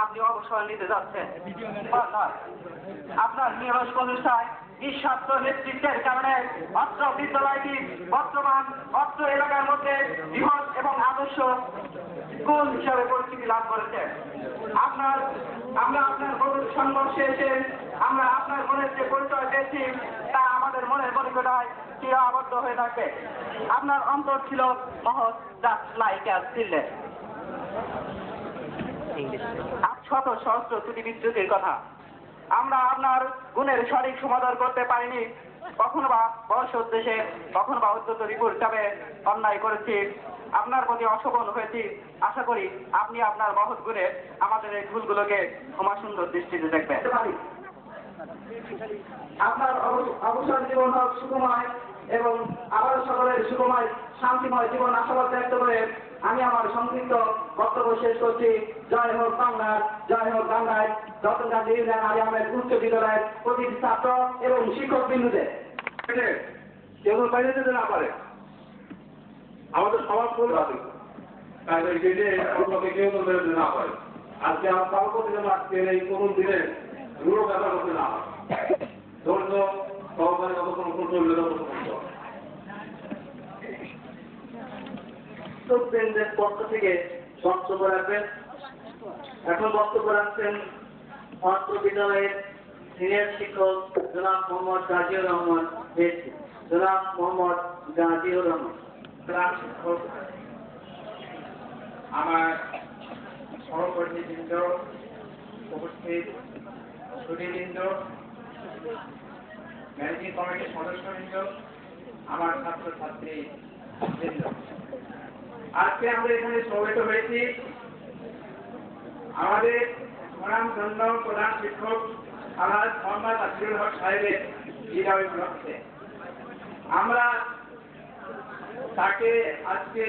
আপনি অবসর নিতে যাচ্ছেন। আপনার নিরস প্রচেষ্টায় নিঃস্বার্থ নেতৃত্বের কারণে অত্র বিদ্যালয়টি বর্তমান অত্র এলাকার মধ্যে বৃহৎ এবং আদর্শ স্কুল হিসাবে পরিচিতি লাভ করেছে। আমরা আপনার ভবিষ্যৎ সংঘর্ষে এসে আমরা আপনার মনের যে পরিচয় পেয়েছি তা আমাদের মনের পরিচয় চির আবদ্ধ হয়ে থাকবে। আপনার অন্তর ছিল মহৎ, জাস্ট লাইক অ্যাজ চিলড্রেন। শত সহস্র ত্রুটি বিচ্যুতির কথা আমরা আপনার গুণের সঠিক সমাদর করতে পারিনি। কখনো বা বয়স উদ্দেশ্যে, কখনো বা অত্যন্ত রিপোর্ট হিসাবে অন্যায় করেছি, আপনার প্রতি অশোভন হয়েছি। আশা করি আপনি আপনার মহৎ গুণে আমাদের এই ভুলগুলোকে ক্ষমা সুন্দর দৃষ্টিতে দেখবেন। আপনার অবসর জীবন হোক সুখময় এবং আমাদের সকলের সুখময় শান্তিময় জীবন আশাবাদ ব্যক্ত করে আমি আমার সংক্ষিপ্ত বক্তব্য শেষ করছি। জয় হোক বাংলার, জয় হোক বাংলায়। রতন গান্ধী ইউনিয়ন আলী আহমেদ উচ্চ বিদ্যালয়ের প্রতিটি ছাত্র এবং শিক্ষক বিন্দুদের কেউ বাইরে যেতে না পারে, আমাদের সবার ফুল আছে, তাই অন্যকে কেউ বেরোতে না পারে। আজকে আমার কাল করতে যেন আজকের এই করুণ দিনে রুড়ো ব্যবহার করতে না হয়। ধৈর্য সহকারে যতক্ষণ চলবে ততক্ষণ শিক্ষকবৃন্দের পক্ষ থেকে বক্তব্য রাখবেন। এখন বক্তব্য রাখছেন অত্র বিদ্যালয়ের সিনিয়র শিক্ষক জনাব মোহাম্মদ গাজীউর রহমান, জনাব মোহাম্মদ গাজীউর রহমান। শিক্ষক, আমার সহকর্মীবৃন্দ, উপস্থিত সুধীবৃন্দ, ম্যানেজিং কমিটির সদস্যবৃন্দ, আমার ছাত্রছাত্রী বৃন্দ, আজকে আমরা এখানে সমবেত হয়েছি আমাদের স্বনামধন্য প্রধান শিক্ষক আলহাজ মোহাম্মদ আসিরুল হক সাহেবের বিদায় উপলক্ষে। আমরা তাকে আজকে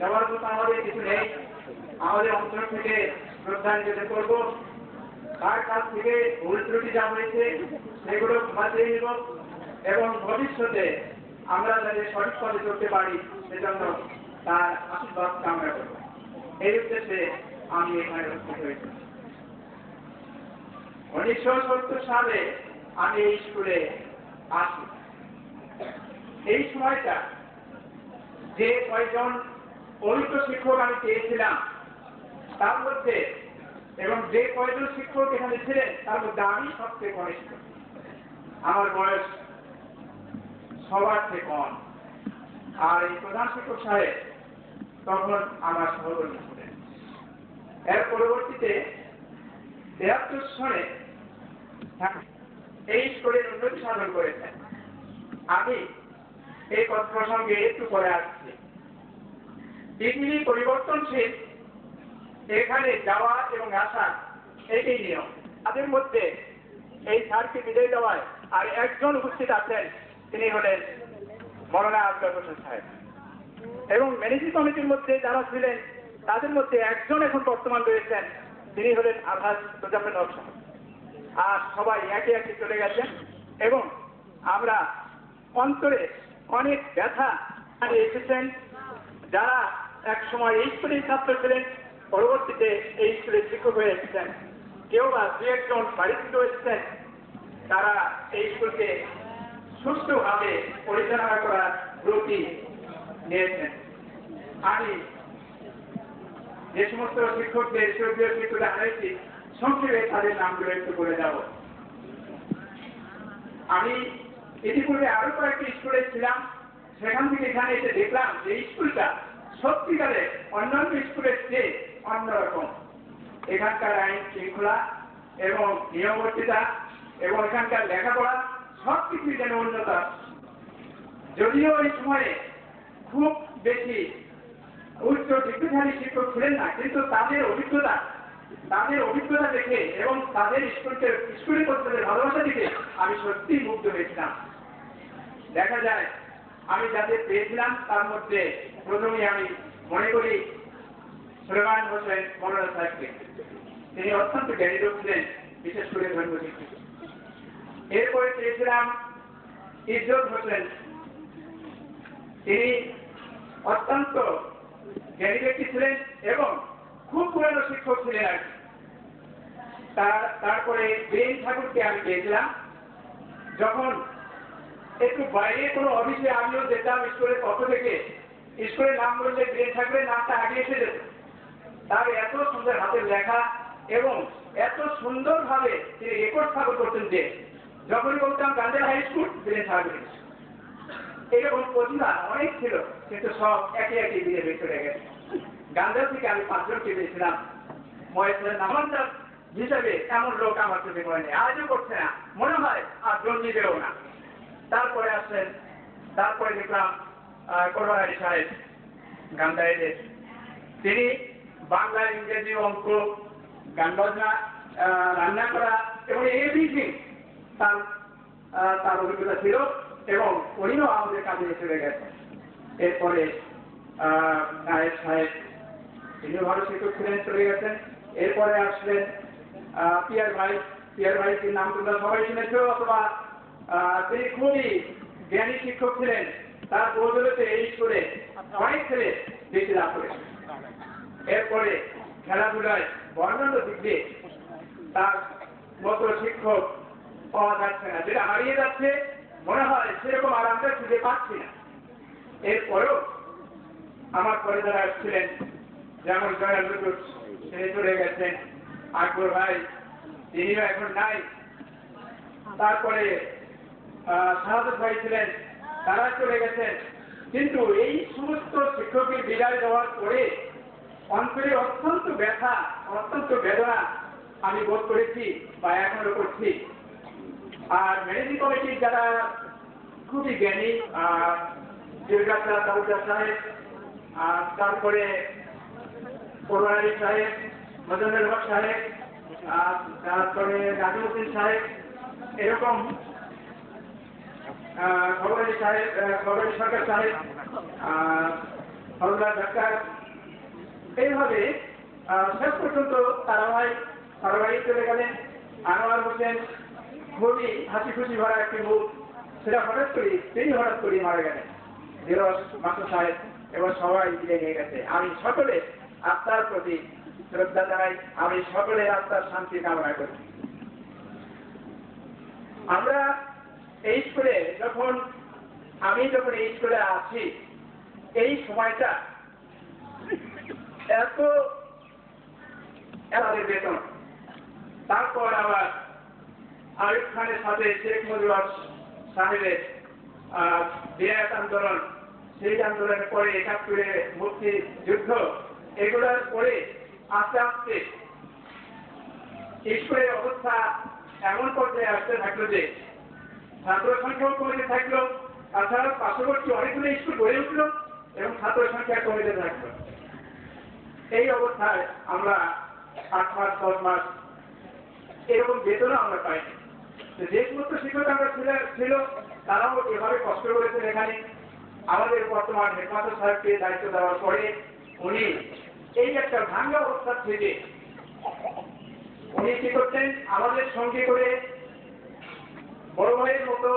দেওয়ার মতো আমাদের কিছু নেই, আমাদের অন্তর থেকে শ্রদ্ধাঞ্জলি করব। তার কাছ থেকে ভুল ত্রুটি যা হয়েছে সেগুলো ক্ষমা চেয়ে নিব এবং ভবিষ্যতে আমরা যাতে সঠিক পথে চলতে পারি সেজন্য তার আশীর্বাদ কামনা করব। এই উদ্দেশ্যে আমি এখানে উপস্থিত হয়েছি। 1970 সালে আমি এই স্কুলে আসি। এই সময়টা যে কয়েকজন অভিজ্ঞ শিক্ষক আমি পেয়েছিলাম তার মধ্যে এবং যে কয়েকজন শিক্ষক এখানে ছিলেন তার মধ্যে আমি সবচেয়ে কনিষ্ঠ। আমার বয়স সবার থেকে কম। আর এই প্রধান শিক্ষক সাহেব তখন আমার সহকর্মী ছিলেন। এর পরবর্তীতে 73 সনে এই স্কুলের উন্নতি সাধন করেছেন। আমি এই কথা প্রসঙ্গে একটু পরে আসছি। পৃথিবী পরিবর্তনশীল, এখানে যাওয়া এবং আসা এটাই নিয়ম। তাদের মধ্যে এই স্যারকে বিদায় দেওয়ায় আর একজন উপস্থিত আছেন, তিনি হলেন মৌলানা আফজাল হোসেন সাহেব। এবং ম্যানেজিং কমিটির মধ্যে যারা ছিলেন তাদের মধ্যে একজন এখন বর্তমান রয়েছেন, তিনি হলেন আলহাজ তোজাম্মেল হক সাহেব। আর সবাই একে একে চলে গেছেন এবং আমরা অন্তরে অনেক ব্যথা নিয়ে এসেছেন। যারা এক সময় এই স্কুলের ছাত্র ছিলেন, পরবর্তীতে এই স্কুলের শিক্ষক হয়ে এসেছেন, কেউ বা দু একজন বাড়ি থেকেও এসেছেন, তারা এই স্কুলকে সুষ্ঠুভাবে পরিচালনা করার ব্রতী নিয়েছেন। আমি যে সমস্ত শিক্ষকদের সর্বীয় শিক্ষকরা হারিয়েছি, সংক্ষেপে তাদের নামগুলো একটু বলে যাব। আমি ইতিপূর্বে আরো কয়েকটি স্কুলে ছিলাম, সেখান থেকে এখানে এসে দেখলাম যে স্কুলটা সত্যিকারে অন্যান্য স্কুলের চেয়ে অন্যরকম। এখানকার আইন শৃঙ্খলা এবং নিয়মবর্তিতা এবং এখানকার লেখাপড়া সবকিছু যেন উন্নত। যদিও এই সময়ে খুব বেশি উচ্চ ডিগ্রিধারী শিক্ষক ছিলেন না, কিন্তু তাদের অভিজ্ঞতা দেখে এবং তাদের স্কুলের প্রতি ভালোবাসা দেখে আমি সত্যি মুগ্ধ হয়েছিলাম। দেখা যায় আমি যাদের পেয়েছিলাম তার মধ্যে প্রথমেই আমি মনে করি সুলেমান হোসেন মৌলানা সাহেবকে। তিনি অত্যন্ত জ্ঞানী লোক ছিলেন, বিশেষ করে ধর্মশিক্ষক। এরপরে পেয়েছিলাম ইজ্জত হোসেন, তিনি অত্যন্ত জ্ঞানী ব্যক্তি ছিলেন এবং খুব পুরানো শিক্ষক ছিলেন আর কি। তারপরে বীরেন ঠাকুরকে আমি পেয়েছিলাম। যখন একটু বাইরে কোনো অফিসে আমিও যেতাম স্কুলের পক্ষ থেকে, স্কুলের নাম বললে বীরেন ঠাকুরের নামটা আগে এসে যেত। তার এত সুন্দর হাতের লেখা এবং এত সুন্দরভাবে তিনি রেকর্ড স্থাপন করতেন যে যখনই বলতাম গান্ধী হাই স্কুল, বীরেন ঠাকুর। এরকম প্রতিভা অনেক ছিল, কিন্তু সব একে একে দিয়ে বের চলে গেছে। গান্ধী থেকে আমি 5 জনকে পেয়েছিলাম। মহেশের নামান্তর হিসাবে এমন লোক আমার চোখে পড়েনি, আজও করছে না, মনে হয় আর জন্মিবেও না। তারপরে আসছেন, তারপরে দেখলাম করোনারি সাহেব গান্ধাইদের। তিনি বাংলা, ইংরেজি, অঙ্ক, গান বাজনা, রান্না করা এবং এভরিথিং তার অভিজ্ঞতা ছিল এবং উনিও আমাদের কাজে চলে গেছেন। এরপরে নায়েব সাহেব, তিনিও ভালো শিক্ষক ছিলেন, চলে গেছেন। এরপরে আসলেন পিয়ার ভাই। পিয়ার ভাইটির নাম তোমরা সবাই শুনেছ, অথবা তিনি খুবই জ্ঞানী শিক্ষক ছিলেন। তার বদৌলতে এই স্কুলে অনেক ছেলে বেশি লাভ করেছে। এরপরে খেলাধুলায় বর্ণাঢ্য দিক দিয়ে তার মতো শিক্ষক পাওয়া যাচ্ছে না, যেটা হারিয়ে যাচ্ছে মনে হয় সেরকম আর আমরা খুঁজে পাচ্ছি না। এরপরেও আমার পরে যারা আসছিলেন, যেমন জয়াল রুটুর, তিনি চলে গেছেন। আকবর ভাই, তিনিও এখন নাই। তারপরে শাহাদত ভাই ছিলেন, তারা চলে গেছেন। কিন্তু এই সমস্ত শিক্ষকের বিদায় দেওয়ার পরে অন্তরে অত্যন্ত ব্যথা, অত্যন্ত বেদনা আমি বোধ করেছি বা এখনো করছি। আর ম্যানেজিং কমিটির যারা খুবই জ্ঞানী, দুর্গাচা দাউদা সাহেব, তারপরে করোনারি সাহেব, মজনুল হক সাহেব, তারপরে নাজিমুদ্দিন সাহেব, এরকম খবরারি সাহেব, খবরারি সরকার সাহেব, হলদার ডাক্তার, এইভাবে শেষ পর্যন্ত তারাভাই চলে গেলেন। আনোয়ার হোসেন, খুবই হাসি খুশি ভরা একটি মুখ, সেটা তিনি হঠাৎ করে মারা গেলেন। ধীরজ মাস্টার সাহেব এবং সবাই মিলে নিয়ে গেছে। আমি সকলে আত্মার প্রতি শ্রদ্ধা জানাই, আমি সকলের আত্মার শান্তি কামনা করি। আমরা এই স্কুলে আমি যখন এই স্কুলে আছি, এই সময়টা এত আমাদের বেতন, তারপর আবার আইয়ুব খানের সাথে শেখ মুজিবুর সাহেবের বিরাট আন্দোলন, সেই আন্দোলনের পরে ৭১ মুক্তি যুদ্ধ, এগুলোর পরে আস্তে আস্তে স্কুলের অবস্থা এমন পর্যায়ে আসতে থাকলো যে ছাত্র সংখ্যাও কমতে থাকলো, তাছাড়া পার্শ্ববর্তী অনেকগুলো স্কুল গড়ে উঠলো এবং ছাত্র সংখ্যা কমতে থাকলো। এই অবস্থায় আমরা ৮ মাস ১০ মাস এরকম বেতনও আমরা পাইনি। যে সমস্ত শিক্ষক আমরা ছিল তারাও এভাবে কষ্ট করেছেন। এখানে আমাদের বর্তমান হেডমাস্টার সাহেবকে দায়িত্ব দেওয়ার পরে উনি এই একটা ভাঙ্গা অবস্থা থেকে উনি কি করতেন, আমাদের সঙ্গে করে বড় ভাইয়ের মতো,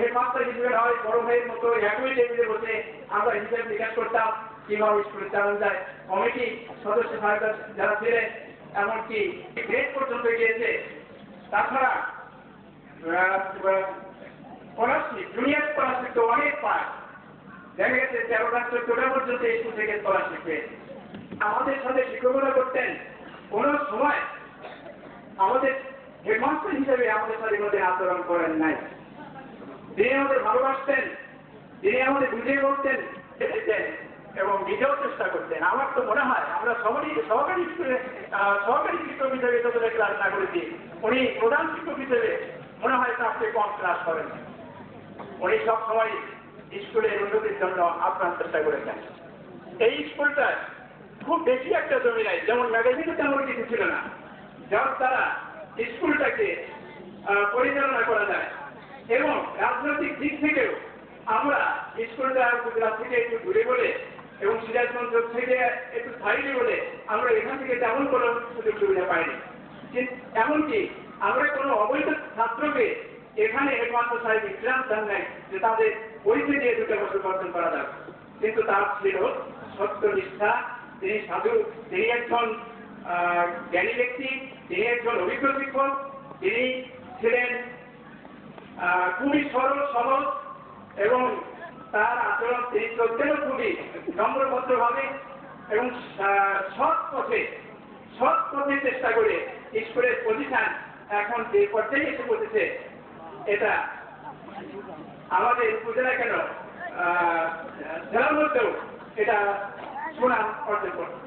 হেডমাস্টার হিসেবে নয়, বড় ভাইয়ের মতো একই টেবিলে বসে আমরা হিসাব নিকাশ করতাম কিভাবে স্কুলে চালানো যায়। কমিটি সদস্য যারা ছিলেন এমনকি গ্রেড পর্যন্ত গিয়েছে। তাছাড়া স্কলারশিপ, জুনিয়র স্কলারশিপ তো অনেক পায়, দেখা গেছে 13টা 14টা পর্যন্ত স্কুল থেকে স্কলারশিপ পেয়েছে। আমাদের সাথে শিক্ষকরা করতেন, কোন সময় আমাদের হেডমাস্টার হিসেবে আমাদের সাথে মধ্যে আচরণ করেন নাই। তিনি আমাদের ভালোবাসতেন, তিনি আমাদের বুঝিয়ে বলতেন এবং নিজেও চেষ্টা করতেন। আমার তো মনে হয় আমরা সহকারী স্কুলে সহকারী শিক্ষক হিসেবে যতটা ক্লাস না করেছি, উনি প্রধান শিক্ষক হিসেবে মনে হয় তার চেয়ে কম ক্লাস করেন। উনি সবসময় স্কুলের উন্নতির জন্য আপ্রাণ চেষ্টা করেছেন। এই স্কুলটা খুব বেশি একটা জমি নাই, যেমন ম্যাগাজিনে তেমন কিছু ছিল না, যার দ্বারা স্কুলটাকে পরিচালনা করা যায়। এবং রাজনৈতিক দিক থেকেও আমরা স্কুলটা গুজরাট থেকে একটু দূরে বলে এবং সিরাজগঞ্জ থেকে একটু সাইডে বলে আমরা এখান থেকে তেমন কোনো সুযোগ সুবিধা পাইনি। এমনকি আমরা কোনো অবৈধ ছাত্রকে এখানে হেডমাস্টার সাহেব ইসলাম দেন নাই যে তাদের পরিচয় দিয়ে 2 বছর বর্জন করা যাবে। কিন্তু তার ছিল সত্যনিষ্ঠা, তিনি সাধু, তিনি একজন জ্ঞানী ব্যক্তি, তিনি একজন অভিজ্ঞ শিক্ষক, তিনি ছিলেন খুবই সরল সহজ এবং তার আচরণ তিনি চলতেনও খুবই নম্রভদ্রভাবে এবং সৎ পথে চেষ্টা করে স্কুলের পজিশন এখন যে পর্যায়ে এসে পড়েছে, এটা আমাদের উপজেলা কেন জেলার মধ্যেও এটা সুনাম অর্জন করছে।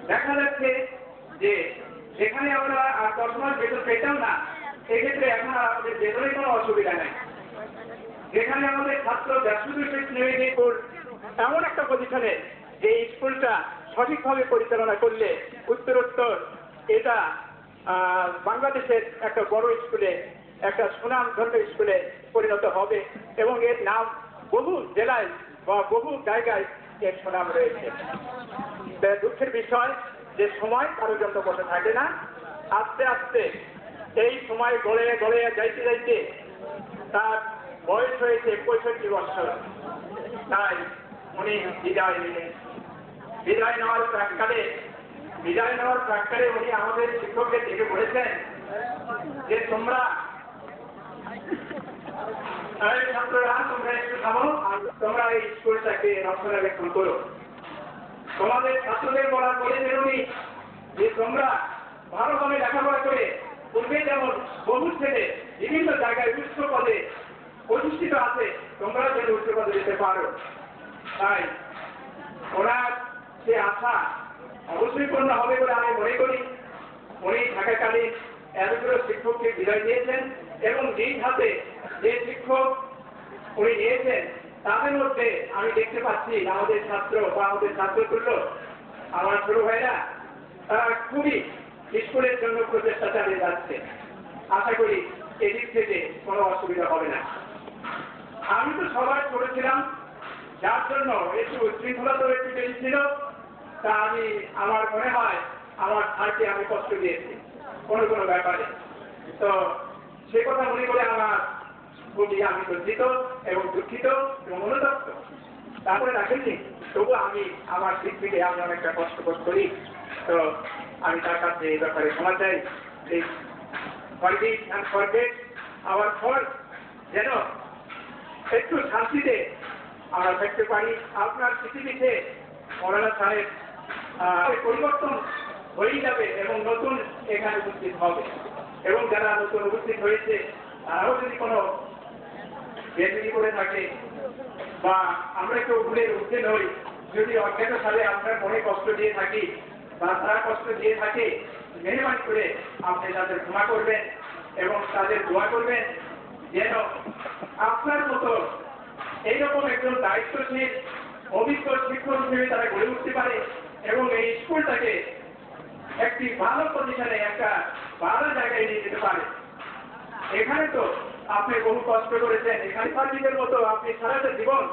দেখা যাচ্ছে যে যেখানে আমরা 10 মাস বেতন পেতাম না, এক্ষেত্রে এখন আমাদের বেতনের কোনো অসুবিধা নেই। যেখানে আমাদের ছাত্র 150 নেমে গিয়ে এমন একটা পজিশনে যে স্কুলটা সঠিকভাবে পরিচালনা করলে উত্তরোত্তর এটা বাংলাদেশের একটা বড় স্কুলে, একটা সুনামধন্য স্কুলে পরিণত হবে এবং এর নাম বহু জেলায় বা বহু জায়গায় এর সুনাম রয়েছে। দুঃখের বিষয় যে সময় কারোর জন্য বসে থাকে না, আস্তে আস্তে এই সময় গড়ে গড়ে যাইতে যাইতে তার বয়স হয়েছে 65 বছর। তাই উনি বিদায় নিলেন। বিদায় নেওয়ার প্রাক্কালে উনি আমাদের শিক্ষকদের ডেকে বলেছেন যে তোমরা ছাত্ররা তোমরা একটু থামো, তোমরা এই স্কুলটাকে রক্ষণাবেক্ষণ করো। তোমাদের ছাত্রদের বলার বলে উনি যে তোমরা ভালোভাবে লেখাপড়া করে পূর্বে যেমন বহু ছেলে বিভিন্ন জায়গায় উচ্চ পদে প্রতিষ্ঠিত আছে, তোমরা যেন উচ্চ পদে যেতে পারো। তাই ওনার সে আশা অবশ্যই পূর্ণ হবে বলে আমি মনে করি। উনি থাকাকালীন এতগুলো শিক্ষককে বিদায় দিয়েছেন এবং নিজ হাতে যে শিক্ষক উনি নিয়েছেন তাদের মধ্যে আমি দেখতে পাচ্ছি আমাদের ছাত্র বা আমাদের ছাত্রতুল্য আমার ছোট ভাইরা তারা খুবই স্কুলের জন্য প্রচেষ্টা চালিয়ে যাচ্ছে। আশা করি এদিক থেকে কোনো অসুবিধা হবে না। আমি তো সবাই করেছিলাম, যার জন্য একটু শৃঙ্খলাতেও একটু বেশি ছিল, তা আমার মনে হয় আমার ছাড়কে আমি কষ্ট দিয়েছি কোনো ব্যাপারে। তো সে কথা মনে করে আমার খুবই আমি লজ্জিত এবং দুঃখিত এবং অনুতপ্ত। তারপরে রাখেননি, তবু আমি আমার দিক থেকে আমি অনেকটা কষ্ট বোধ করি। তো আমি তার কাছে এই ব্যাপারে ক্ষমা চাই। আমার ফল যেন একটু শান্তিতে আমরা থাকতে পারি। আপনার পৃথিবীতে মৌলানা সাহেব পরিবর্তন হয়ে যাবে এবং নতুন এখানে উপস্থিত হবে। এবং যারা নতুন উপস্থিত হয়েছে তারাও যদি কোনো বেদবি করে থাকে বা আমরা কেউ ভুলে উঠতে নই, যদি অজ্ঞাত সালে আপনার মনে কষ্ট দিয়ে থাকি বা তারা কষ্ট দিয়ে থাকে, মেহরবানি করে আপনি তাদের ক্ষমা করবেন এবং তাদের দোয়া করবেন যেন আপনার মতো এইরকম একজন দায়িত্বশীল অভিজ্ঞ শিক্ষক হিসেবে তারা গড়ে উঠতে পারে এবং এই স্কুলটাকে একটি ভালো পজিশনে একটা ভালো জায়গায় নিয়ে যেতে পারে। এখানে তো আপনি বহু কষ্ট করেছেন, এখানে সার্ভিসের মতো আপনি সারাটা জীবন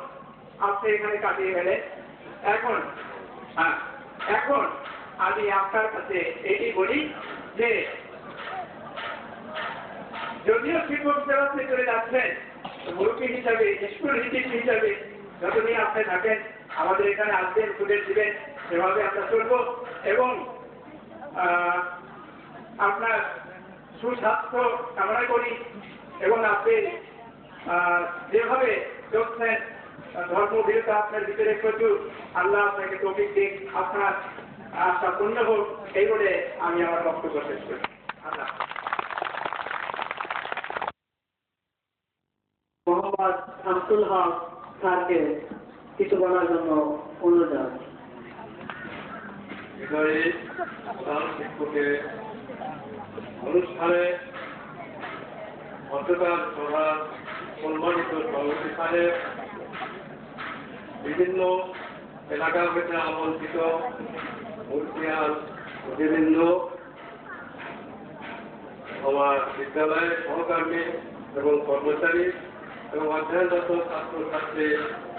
আপনি এখানে কাটিয়ে গেলেন। এখন আমি আপনার কাছে এটি বলি যে যদিও শিক্ষক হিসেবে আপনি চলে যাচ্ছেন, মুরব্বী হিসাবে স্কুল হিসাবে যতদিন আপনি থাকেন আমাদের এখানে আসবেন, স্টুডেন্ট দিবেন, সেভাবে আমরা চলবো এবং আপনার সুস্বাস্থ্য কামনা করি এবং আপনি যেভাবে চলছেন ধর্মবীরতা আপনার ভিতরে প্রচুর, আল্লাহ আপনাকে তৌফিক দিন, আপনার আশা পূর্ণ হোক, এই বলে আমি আমার বক্তব্য শেষ করি। আল্লাহ। মোহাম্মদ শামসুল হক স্যারকে কিছু বলার জন্য অনুরোধ জানাচ্ছি। বিদায়ী প্রধান শিক্ষকের অনুষ্ঠানে গতকাল প্রধান সম্মানিত সভাপতি সাহেব, বিভিন্ন এলাকা থেকে আমন্ত্রিত মুরব্বিয়ান বিভিন্ন আমার বিদ্যালয়ের সহকর্মী এবং কর্মচারী এবং অধ্যয়নরত ছাত্রছাত্রী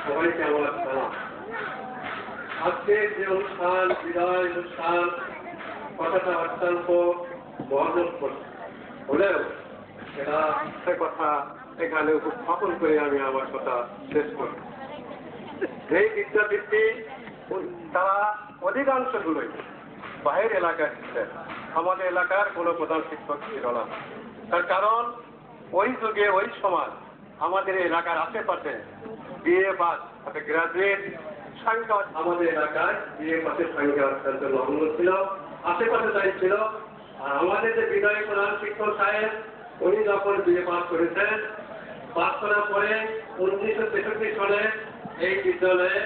সবাইকে আমার সালাম। আজকের যে অনুষ্ঠান, বিদায় অনুষ্ঠান, কথাটা অত্যন্ত মর্মস্পর্শী হলেও এটা একটা কথা এখানে উপস্থাপন করে আমি আমার কথা শেষ করি। এই বিদ্যাবৃত্তি তারা অধিকাংশগুলোই বাইরের এলাকার ছিলেন, আমাদের এলাকার কোনো প্রধান শিক্ষক ছিল না। তার কারণ ওই যুগে ওই সময় আমাদের এলাকার আশেপাশে বিএ পাস গ্রাজুয়েট সংখ্যা, আমাদের এলাকায় বিএ পাসের সংখ্যা অত্যন্ত নগণ্য ছিল, আশেপাশে তাই ছিল। আর আমাদের যে বিদায়ী প্রধান শিক্ষক সাহেব, উনি যখন বিএ পাস করেছেন, পাস করার পরে 1963 সালে এই বিদ্যালয়ে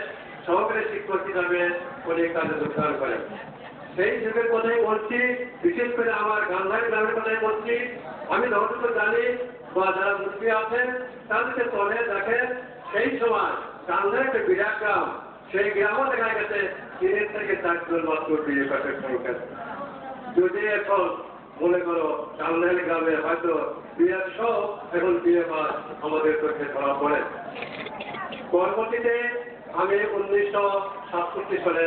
সহকারী শিক্ষক হিসাবে উনি কাজে যোগদান করেন। সেই যুগের কথাই বলছি, বিশেষ করে আমার গান্ধারী গ্রামের কথাই বলছি। আমি যতটুকু জানি বা যারা মুরব্বী আছেন তাদেরকে চলে দেখেন, সেই সময় গান্ধারী একটা বিরাট গ্রাম, সেই গ্রামও দেখা গেছে 3 থেকে 4 জন মাত্র বিএ পাসের সংখ্যা। যদি এখন মনে করো গান্ধারী গ্রামে হয়তো বিরাট সহ এখন বিএ পাস আমাদের চোখে ধরা পড়ে। পরবর্তীতে আমি 1967 সালে,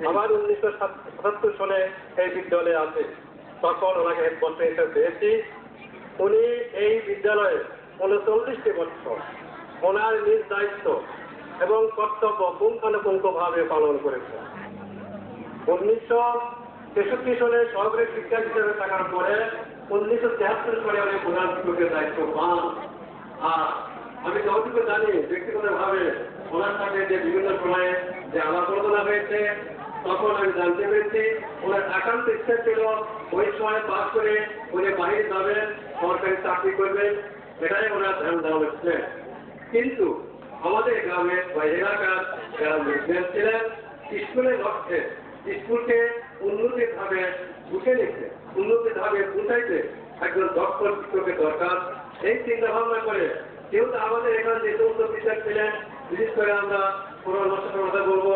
আবার 1977 সালে এই বিদ্যালয়ে আসে, তখন ওনাকে হেডমাস্টার হিসেবে পেয়েছি। উনি এই বিদ্যালয়ে 39টি বছর ওনার নিজ দায়িত্ব এবং কর্তব্য পুঙ্খানুপুঙ্খভাবে পালন করেছেন। 1963 সালে সহকারী শিক্ষক হিসেবে থাকার পরে 1973 সালে উনি প্রধান শিক্ষকের দায়িত্ব পান। আর আমি যতটুকু জানি ব্যক্তিগতভাবে ওনার সাথে যে বিভিন্ন সময়ে যে আলাপ আলোচনা হয়েছে, তখন আমি জানতে পেরেছি ওনার একান্ত ইচ্ছা ছিল ওই সময় পাস করে উনি বাইরে যাবেন, সরকারি চাকরি করবেন, এটাই ওনার ধ্যান দেওয়া হচ্ছে। কিন্তু আমাদের গ্রামের বা এলাকার যারা মুসলিম ছিলেন, স্কুলের লক্ষ্যে স্কুলকে উন্নতির ধাপে উঠে নিতে, উন্নতির ধাপে পৌঁছাইতে একজন দক্ষ শিক্ষকের দরকার। এই চিন্তা ভাবনা করে যেহেতু আমাদের এখানে যে সমস্ত টিচার ছিলেন, বিশেষ করে আমরা পুরো মাস্টারের কথা বলবো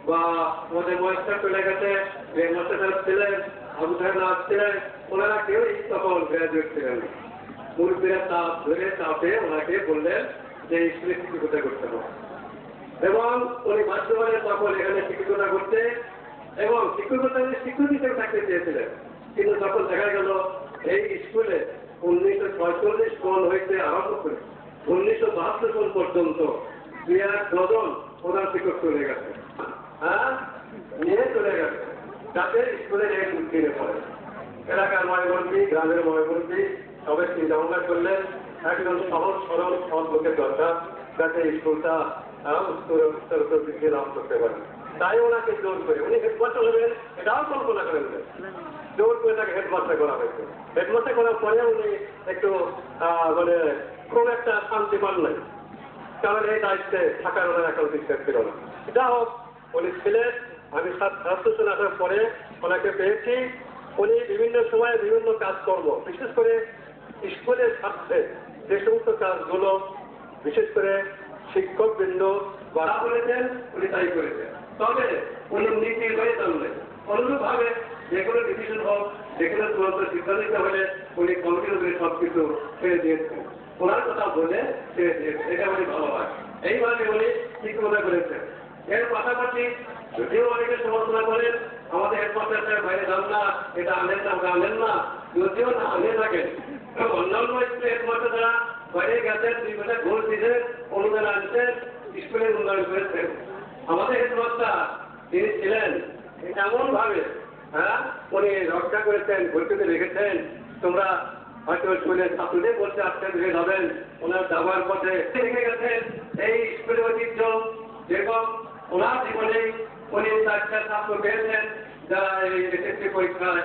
বা আমাদের মাস্টার চলে গেছে, যে মাস্টার সাহেব ছিলেন, আবু সাহেব ছিলেন, ওনারা কেউই তখন গ্রাজুয়েট ছিলেন। মুরব্বীরা চাপে ওনাকে বললেন যে স্কুলে শিক্ষকতা করতে হবে এবং উনি বাধ্য হলেন তখন এখানে শিক্ষকতা করতে এবং শিক্ষকতা শিক্ষক হিসেবে থাকতে চেয়েছিলেন। কিন্তু তখন দেখা গেল এই স্কুলে 1946 সন হইতে আরম্ভ করে 1972 সন পর্যন্ত 2 জন প্রধান শিক্ষক চলে গেছে, নিয়ে চলে গেছে, যাতে স্কুলে উত্তীর্ণ পড়ে। এলাকার ময়মন্ত্রী, গ্রামের ময়মন্ত্রী সবাই চিন্তা ভাবনা করলেন একজন সহজ সরল সৎ লোকের দরকার, যাতে স্কুলটা উত্তর বৃদ্ধি লাভ করতে পারে। তাই ওনাকে জোর করে উনি হেডমাস্টার হবেন এটাও কল্পনা করেন জোর করে তাকে হেডমাস্টার করা হয়েছে। হেডমাস্টার করার পরে উনি একটু মানে খুব একটা শান্তি পান নাই, কারণ এই দায়িত্বে থাকার ওনার এখন বিশ্বাস ছিল না। যা হোক উনি ছিলেন, আমি স্বাস্থ্য আসার পরে ওনাকে পেয়েছি। উনি বিভিন্ন সময়ে বিভিন্ন কাজকর্ম, বিশেষ করে স্কুলের স্বার্থে যে সমস্ত কাজগুলো বিশেষ করে শিক্ষকবৃন্দ যারা করেছেন উনি তাই করেছেন। তবে উনি নীতি হয়ে চললেন। অনুরূপভাবে যে কোনো ডিসিশন হোক, যে কোনো চূড়ান্ত সিদ্ধান্ত নিতে হলে উনি কমিটির উপরে সবকিছু ছেড়ে দিয়েছেন, ওনার কথা বলে ছেড়ে দিয়েছেন। এটা উনি ভালো হয়, এইভাবে উনি শিক্ষকতা করেছেন। এর পাশাপাশি যদিও অনেকে সমালোচনা করেন আমাদের হেডমাস্টার সাহেব বাইরে যান না, এটা আনেন না, আমরা আনেন না, যদিও না আনে থাকেন। অন্যান্য স্কুলে হেডমাস্টার যারা বাইরে গেছেন, 2 বছর ঘুষ দিয়েছেন, অনুদান আনছেন, স্কুলের উন্নয়ন করেছেন। আমাদের হেডমাস্টার তিনি ছিলেন এমন ভাবে, উনি রক্ষা করেছেন, ভর্তিতে রেখেছেন। তোমরা হয়তো স্কুলের ছাত্রদের বলতে আসতে ধীরে যাবেন, ওনার যাবার পথে রেখে গেছেন এই স্কুলের ঐতিহ্য। যেরকম ওনার জীবনে উনি 4টা ছাত্র পেয়েছেন যারা এই এসএসসি পরীক্ষায়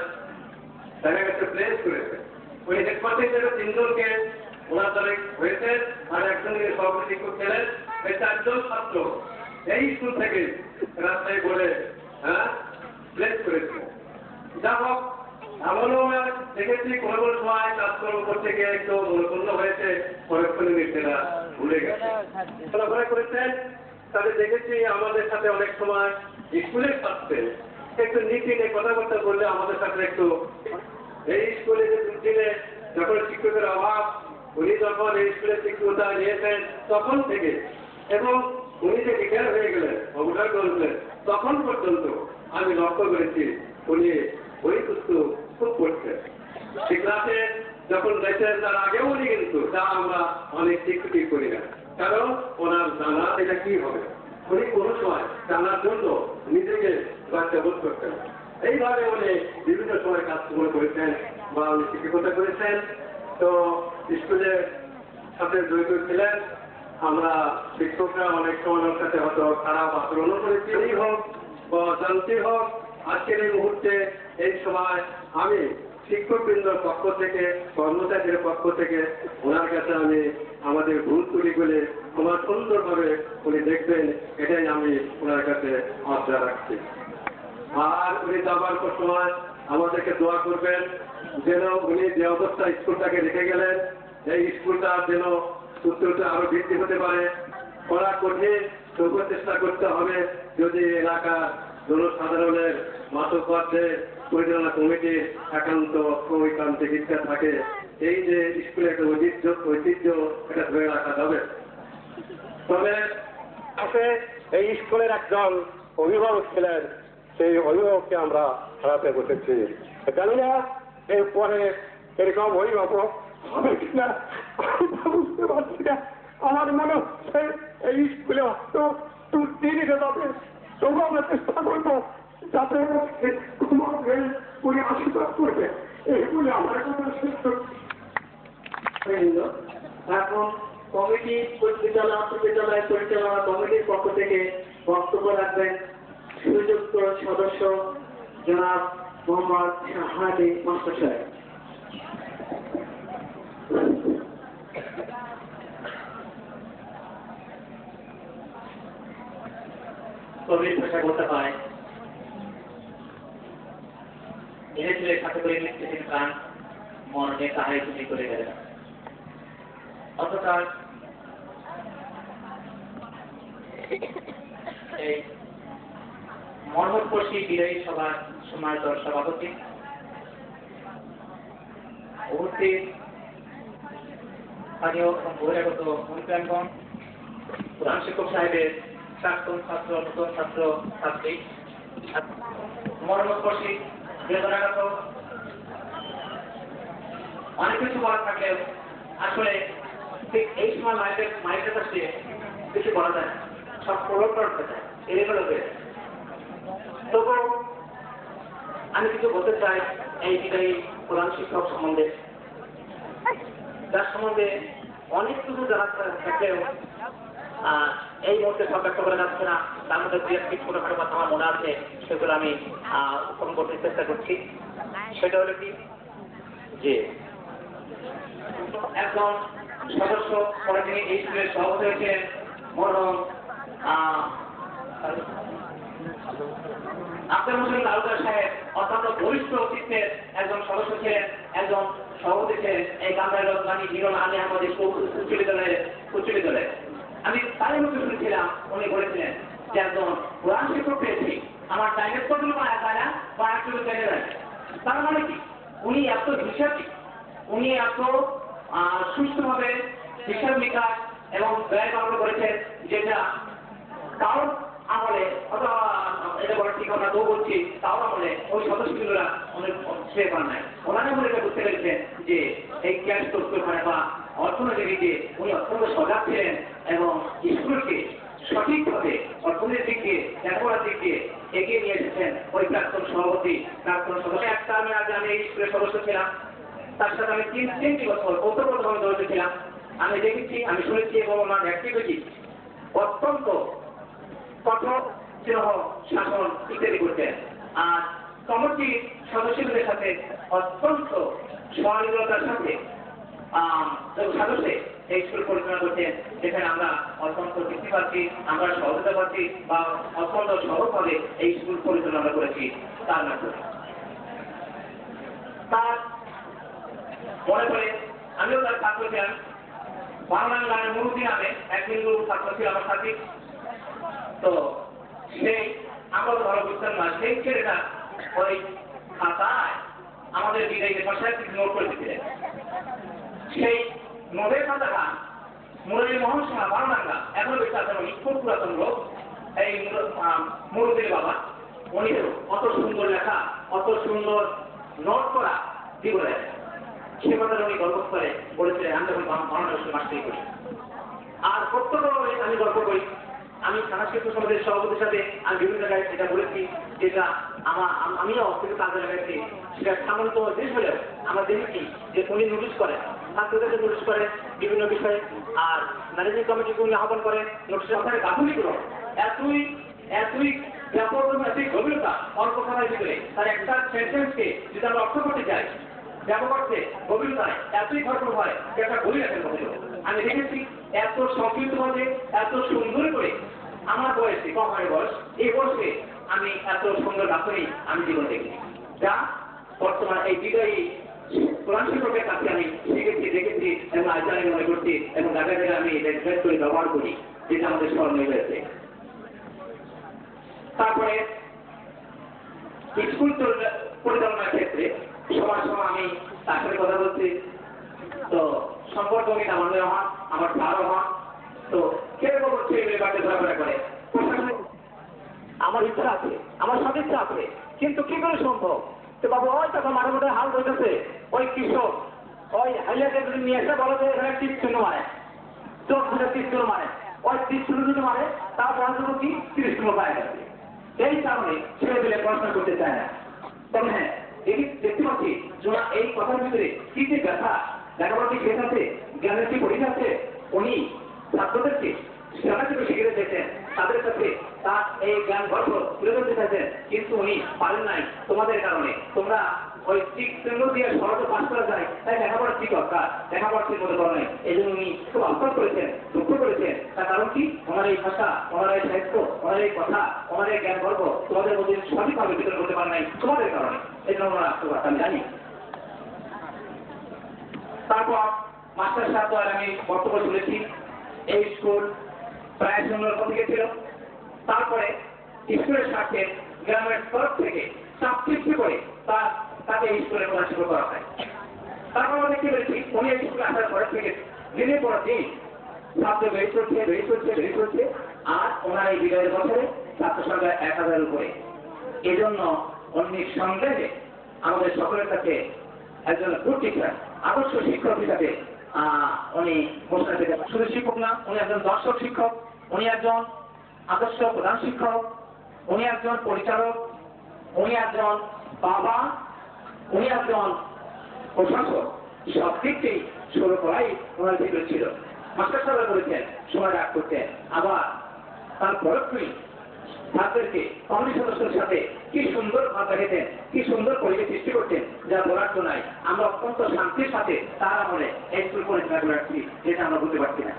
দেখা গেছে প্লেস করেছেন। উনি হেডমাস্টার হিসেবে 3 জনকে ওনার দ্বারা হয়েছেন, আর একজনকে সহকারী শিক্ষক ছিলেন। এই 4 জন ছাত্র এই স্কুল থেকে রাস্তায় বলে প্লেস করেছে। যা হোক এমনও দেখেছি কোনো কোনো সময় কাজকর্ম করতে গিয়ে একটু মনোপূর্ণ হয়েছে, পরক্ষণে নিজেরা ভুলে গেছে চলাফেরা করেছেন। তাদের দেখেছি আমাদের সাথে অনেক সময় স্কুলের স্বার্থে একটু নীতি নিয়ে কথাবার্তা বললে আমাদের সাথে একটু এই স্কুলে যে দুদিনে যখন শিক্ষকের অভাব, উনি যখন এই স্কুলে শিক্ষকতা নিয়েছেন তখন থেকে এবং উনি যে রিটায়ার হয়ে গেলেন, অবসর করলেন, তখন পর্যন্ত আমি লক্ষ্য করেছি উনি ওই পুস্তক খুব পড়তেন। সেই ক্লাসে যখন দেখেন তার আগেও উনি কিন্তু তা আমরা অনেক শিক্ষকই করি না, কারণ ওনার জানা এটা কি হবে উনি কোনো সময় জানার জন্য নিজেকে বাচ্চা বোধ করতেন। এইভাবে উনি বিভিন্ন সময় কাজকর্ম করেছেন বা উনি শিক্ষকতা করেছেন। তো স্কুলের সাথে জড়িত ছিলেন। আমরা শিক্ষকরা অনেক সময় ওর সাথে হয়তো খারাপ আচরণও করেছি হোক বা জানতে হোক। আজকের এই মুহূর্তে এই সময় আমি শিক্ষকবৃন্দর পক্ষ থেকে, কর্মচারীদের পক্ষ থেকে ওনার কাছে আমি আমাদের ভুল ত্রুটিগুলি আমার সুন্দরভাবে উনি দেখবেন, এটাই আমি ওনার কাছে আশা রাখছি। আর উনি যাবার সময় আমাদেরকে দোয়া করবেন যেন উনি যে অবস্থায় স্কুলটাকে রেখে গেলেন এই স্কুলটা যেন সূত্রটা আরো বৃদ্ধি হতে পারে। করা কঠিন, তবুও চেষ্টা করতে হবে। যদি এলাকার জনসাধারণের মাতব্বরদের পরিচালনা কমিটির একান্ত ঐকান্তিক ইচ্ছা থাকে এই যে স্কুলের একটা ঐতিহ্য এটা ধরে রাখা যাবে। তবে আছে এই স্কুলের একজন অভিভাবক ছিলেন, সেই অভিভাবককে আমরা হারাতে বসেছি। জানি না এরপরে এরকম অভিভাবক হবে কিনা বুঝতে পারছি না। আমার মনে হচ্ছে এই স্কুলে হয়তো দিনে যাবে, তবু আমরা চেষ্টা করবো যাতে উনি আশীর্বাদ করবে এইগুলি আমার এখন কমিটি বিদ্যালয় পরিচালনা কমিটির পক্ষ থেকে বক্তব্য রাখবেন সুযোগ্য সদস্য জনাব মোহাম্মদ শাহাদি মাস্টার সাহেব। কবির ভাষা বলতে হয় এনেছিলে সাথে করে নিচ্ছেন প্রাণ মরণে তাহাই তুমি করে গেলেন। অতকাল এই মর্মস্পর্শী বিদায়ী সভার সময় সভাপতি উপস্থিত স্থানীয় বহিরাগত মন্ত্রীগণ, প্রধান শিক্ষক সাহেবের প্রাক্তন ছাত্র, নতুন ছাত্র ছাত্রী, মর্মস্পর্শী বেদনাগত অনেক কিছু বলা থাকলেও আসলে ঠিক এই সময় মাইকের কাছে কিছু বলা যায় না, সব প্রভাব করতে চায় এগুলো হয়ে। তবু আমি কিছু বলতে চাই এই বিদায়ী প্রধান শিক্ষক সম্বন্ধে, যার সম্বন্ধে অনেক কিছু জানা থাকলেও এই মুহূর্তে সব ব্যক্ত করে যাচ্ছে না, তার মধ্যে দু একটি ছোটখাটো কথা আমার মনে আছে, সেগুলো আমি উত্থাপন করতে চেষ্টা করছি। সেটা হলো কি যে একজন সদস্য পরে তিনি এই স্কুলের সভাপতি হয়েছেন মরহুম আব্দুল হোসেন তালুকদার সাহেব, অত্যন্ত বরিষ্ঠ চিত্তের একজন সদস্য ছিলেন, একজন সভাপতি ছিলেন এই গান্ধারী রহমানী মিলন আলী আহমদ উচ্চ বিদ্যালয়ে। আমি তারই মধ্যে শুনেছিলাম উনি বলেছিলেন যে একজন কোরআন শিক্ষক পেয়েছি, আমার টাইমের কতগুলো পায় না বা একটু জেনে যায়। তার মানে কি উনি এত হিসাবি, উনি এত সুষ্ঠুভাবে হিসাব নিকাশ এবং ব্যয় বাবদ করেছেন, যেটা তাও আমলে, অথবা এটা বলা ঠিক আমরা তো বলছি, তাও আমলে ওই সদস্যগুলোরা অনেক সে পান নাই। ওনারা মনে এটা বুঝতে পেরেছেন যে এই ক্যাশ তথ্য মানে বা অর্থনৈতিক দিকে উনি অত্যন্ত সজাগ ছিলেন এবং স্কুলকে সঠিকভাবে অর্থনীতির দিক দিয়ে লেখাপড়ার দিক দিয়ে এগিয়ে নিয়ে এসেছেন ওই প্রাক্তন সভাপতি, প্রাক্তন সদস্য। একটা আমি আগে আমি এই স্কুলের সদস্য ছিলাম, তার সাথে আমি তিনটি বছর ওতপ্রোতভাবে জড়িত ছিলাম। আমি দেখেছি, আমি শুনেছি এবং আমার অ্যাক্টিভিটি অত্যন্ত কঠোর স্নেহ শাসন ইত্যাদি করতেন। আর কমিটির সদস্যদের সাথে অত্যন্ত সহযোগিতার সাথে সদস্যে এই স্কুল পরিচালনা করতেন, যেখানে আমরা অত্যন্ত তৃপ্তি পাচ্ছি, আমরা সহযোগিতা পাচ্ছি বা অত্যন্ত সহজভাবে এই স্কুল পরিচালনা করেছি তার মাধ্যমে। তার মনে করে আমিও তার ছাত্র ছিলাম। বাংলা গানের মুরুব্বী নামে এক হিন্দু ছাত্র ছিল আমার সাথে। তো সেই আমরা ভালো বুঝতাম না, সেই ছেলেটা ওই খাতায় আমাদের বিদায়ীদের ভাষায় কিছু নোট করে দিতেন। সেই নোটের খাতাটা মুরলী মোহন সিংহ বাংলা এখনো বেঁচে আছেন, উনি খুব পুরাতন লোক। এই মুরব্বীর বাবা, উনি অত সুন্দর লেখা, অত সুন্দর নোট করা জীবনে সে কথা উনি গল্প করে বলেছিলেন। আমি যখন বাংলাদেশের মাস্টারি করি আর প্রত্যেকভাবে আমি গল্প করি। আমি সাংস্কৃতিক সমাজের সভাপতির সাথে আমি বিভিন্ন জায়গায় সেটা বলেছি, যেটা আমিও অস্তিত্ব কাজে লাগাচ্ছি। সেটা সামান্য জিনিস হলেও আমরা দেখেছি যে উনি নোটিশ করেন, ছাত্রদেরকে নোটিশ করেন বিভিন্ন বিষয়ে, আর ম্যানেজিং কমিটিকে উনি আহ্বান করেন। নোটিশ আপনার গাফিলতিগুলো এতই ব্যাপক এবং এতই গভীরতা অল্প সময়ের ভিতরে তার একটা সেন্টেন্সকে যদি আমরা অর্থ করতে চাই, ব্যাপক অর্থে গভীরতায় এতই ভরপুর হয় যে একটা বলি রাখেন কথা। আমি দেখেছি এত সংক্ষিপ্তভাবে এত সুন্দর করে আমার বয়সে, কম হয় বয়স, এই বয়সে আমি এত সুন্দর গাছনি আমি জীবন দেখি, যা বর্তমান এই বিদায়ী কোরআন শিক্ষকের কাছে আমি শিখেছি, দেখেছি এবং আজ আমি মনে করছি এবং জায়গায় জায়গায় আমি রেসপেক্ট করে ব্যবহার করি, যেটা আমাদের স্মরণীয় হয়েছে। তারপরে স্কুল পরিচালনার ক্ষেত্রে সবার সময় আমি তার সাথে কথা বলছি। তো সম্পর্ক আমি আমার মেয়ে হন, আমার ভালো হন। তো কিরকম হচ্ছে এগুলি বাড়িতে ঘোরাফেরা করে, আমার ইচ্ছা আছে, আমার সব ইচ্ছা আছে, কিন্তু কি করে সম্ভব? তো বাবু ওই তখন মাঠের মধ্যে হাল বইতেছে, ওই কৃষক ওই হাইলাকে যদি নিয়ে এসে বলো যে এখানে 30 শূন্য মারে, 30 শূন্য মারে, ওই 30 শূন্য যদি মারে তার পড়াশোনা কি 30 শূন্য পায় যাবে। এই কারণে ছেলে পেলে পড়াশোনা করতে চায় না। তবে হ্যাঁ, দেখতে পাচ্ছি জোড়া এই কথার ভিতরে কি যে ব্যথা, লেখাপড়া কি শেষ আছে, জ্ঞানের কি পরীক্ষা আছে, উনি ছাত্রদেরকে সেনাকে শিখে দিয়েছেন, তাদের কাছে তার এই জ্ঞান গর্ব তুলে ধরতে চাইছেন, কিন্তু উনি পারেন নাই তোমাদের কারণে। তোমরা ওই ঠিক কেন্দ্র দিয়ে সহজে পাশ করা যায়, তাই লেখাপড়া কি দরকার, লেখাপড়া ঠিক মতো করা নাই। এই জন্য উনি খুব আহ্বান করেছেন, দুঃখ করেছেন। তার কারণ কি? ওনার এই ভাষা, ওনার এই সাহিত্য, ওনার এই কথা, ওনার এই জ্ঞান গর্ব তোমাদের মধ্যে সঠিকভাবে বিতরণ করতে পারে নাই তোমাদের কারণে। এই জন্য ওনারা আত্মঘাত আমি জানি। তারপর মাস্টার সাহেব আর আমি বক্তব্য শুনেছি, এই স্কুল প্রায় সুন্দর থেকে ছিল। তারপরে স্কুলের সাথে গ্রামের তরফ থেকে চাপ সৃষ্টি করে তাকে স্কুলে পড়াশোনা করা হয়। তারপর আমরা দেখতে পেরেছি উনি এই স্কুলে আসার পর থেকে দিনের পর দিন ছাত্র বেড়ে চলছে, আর ওনার এই বিদায়ের বছরে ছাত্র সংখ্যা 1000-এর উপরে। এই জন্য উনি সন্দেহে আমাদের সকলের কাছে একজন গুড টিচার, আদর্শ শিক্ষক হিসাবে উনি ঘোষণা দিতেন। শুধু শিক্ষক না, উনি একজন দর্শক শিক্ষক, উনি একজন আদর্শ প্রধান শিক্ষক, উনি একজন পরিচালক, উনি একজন বাবা, উনি একজন প্রশাসক। সব দিকটি শুরু করাই ওনার ভিতরে ছিল। মাস্টার সাহেব করেছেন, সময় রাগ করতেন, আবার তার পরক্ষণই ছাত্রদেরকে কমিটি সদস্যের সাথে কি সুন্দর ভাব রেখেছেন, কি সুন্দর পরিবেশ সৃষ্টি করতেন, যা বলার তো নাই। আমরা অত্যন্ত শান্তির সাথে তার আমলে এই স্কুল পরিচালনা করে রাখছি, যেটা আমরা বুঝতে পারছি না।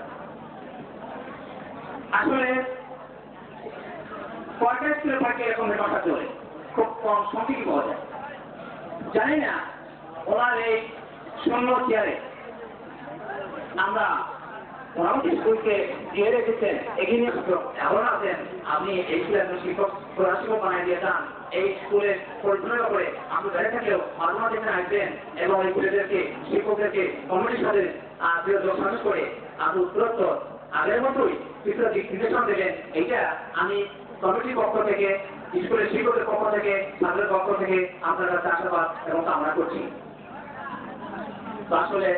আসলে কয়টা স্কুলে থাকে এরকম হেডমাস্টার চলে, খুব কম সংখ্যকই পাওয়া যায়। জানি না ওনার এই শূন্য চেয়ারে আমরা ওনাকে স্কুলকে দিয়ে রেখেছেন, এগিয়ে নিয়ে এমন আছেন আপনি এই স্কুলের একজন শিক্ষক প্রশাসক বানিয়ে দিয়ে যান, এই স্কুলের পরিচালনা করে আপনি বেড়ে থাকলেও মাঝে মাঝে এখানে আসবেন এবং এই ছেলেদেরকে শিক্ষকদেরকে কমিটির সাথে যোগসাজ করে আপনি উত্তরোত্তর আগের মতোই কিছুটা দিক নির্দেশনা দেবেন। এইটা আমি কমিটির পক্ষ থেকে, স্কুলের শিক্ষকের পক্ষ থেকে, ছাত্রের পক্ষ থেকে আপনার কাছে আশীর্বাদ এবং কামনা করছি। তো আসলে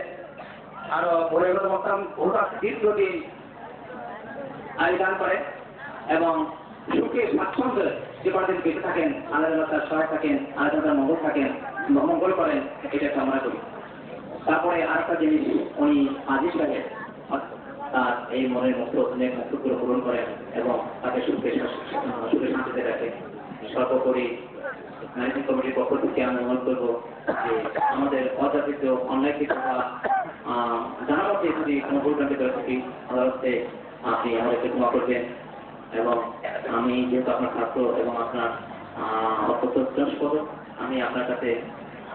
আরো বলে বলতাম, বহু দীর্ঘদিন আয়োজন করে এবং সুখে স্বাচ্ছন্দ্যে যে কদিন বেঁচে থাকেন, আলাদা তার সহায় থাকেন, আলাদা মঙ্গল থাকেন, মঙ্গল করেন, এটা কামনা করি। তারপরে আরেকটা জিনিস, উনি আজি সাহেব তার এই মনের মুক্তগুলো পূরণ করেন এবং তাকে সুখে শান্তিতে রাখেন। সর্বোপরি ম্যানেজিং কমিটির পক্ষ থেকে আমি অনুরোধ করবো যে আমাদের অযাচিত অন্যায় কিছু জানা মতে যদি কোনো ভুলভ্রান্তি করে থাকি, আদালতে আপনি আমাদেরকে ক্ষমা করবেন। এবং আমি যেহেতু আপনার ছাত্র এবং আপনার অত্যন্ত আমি আপনার কাছে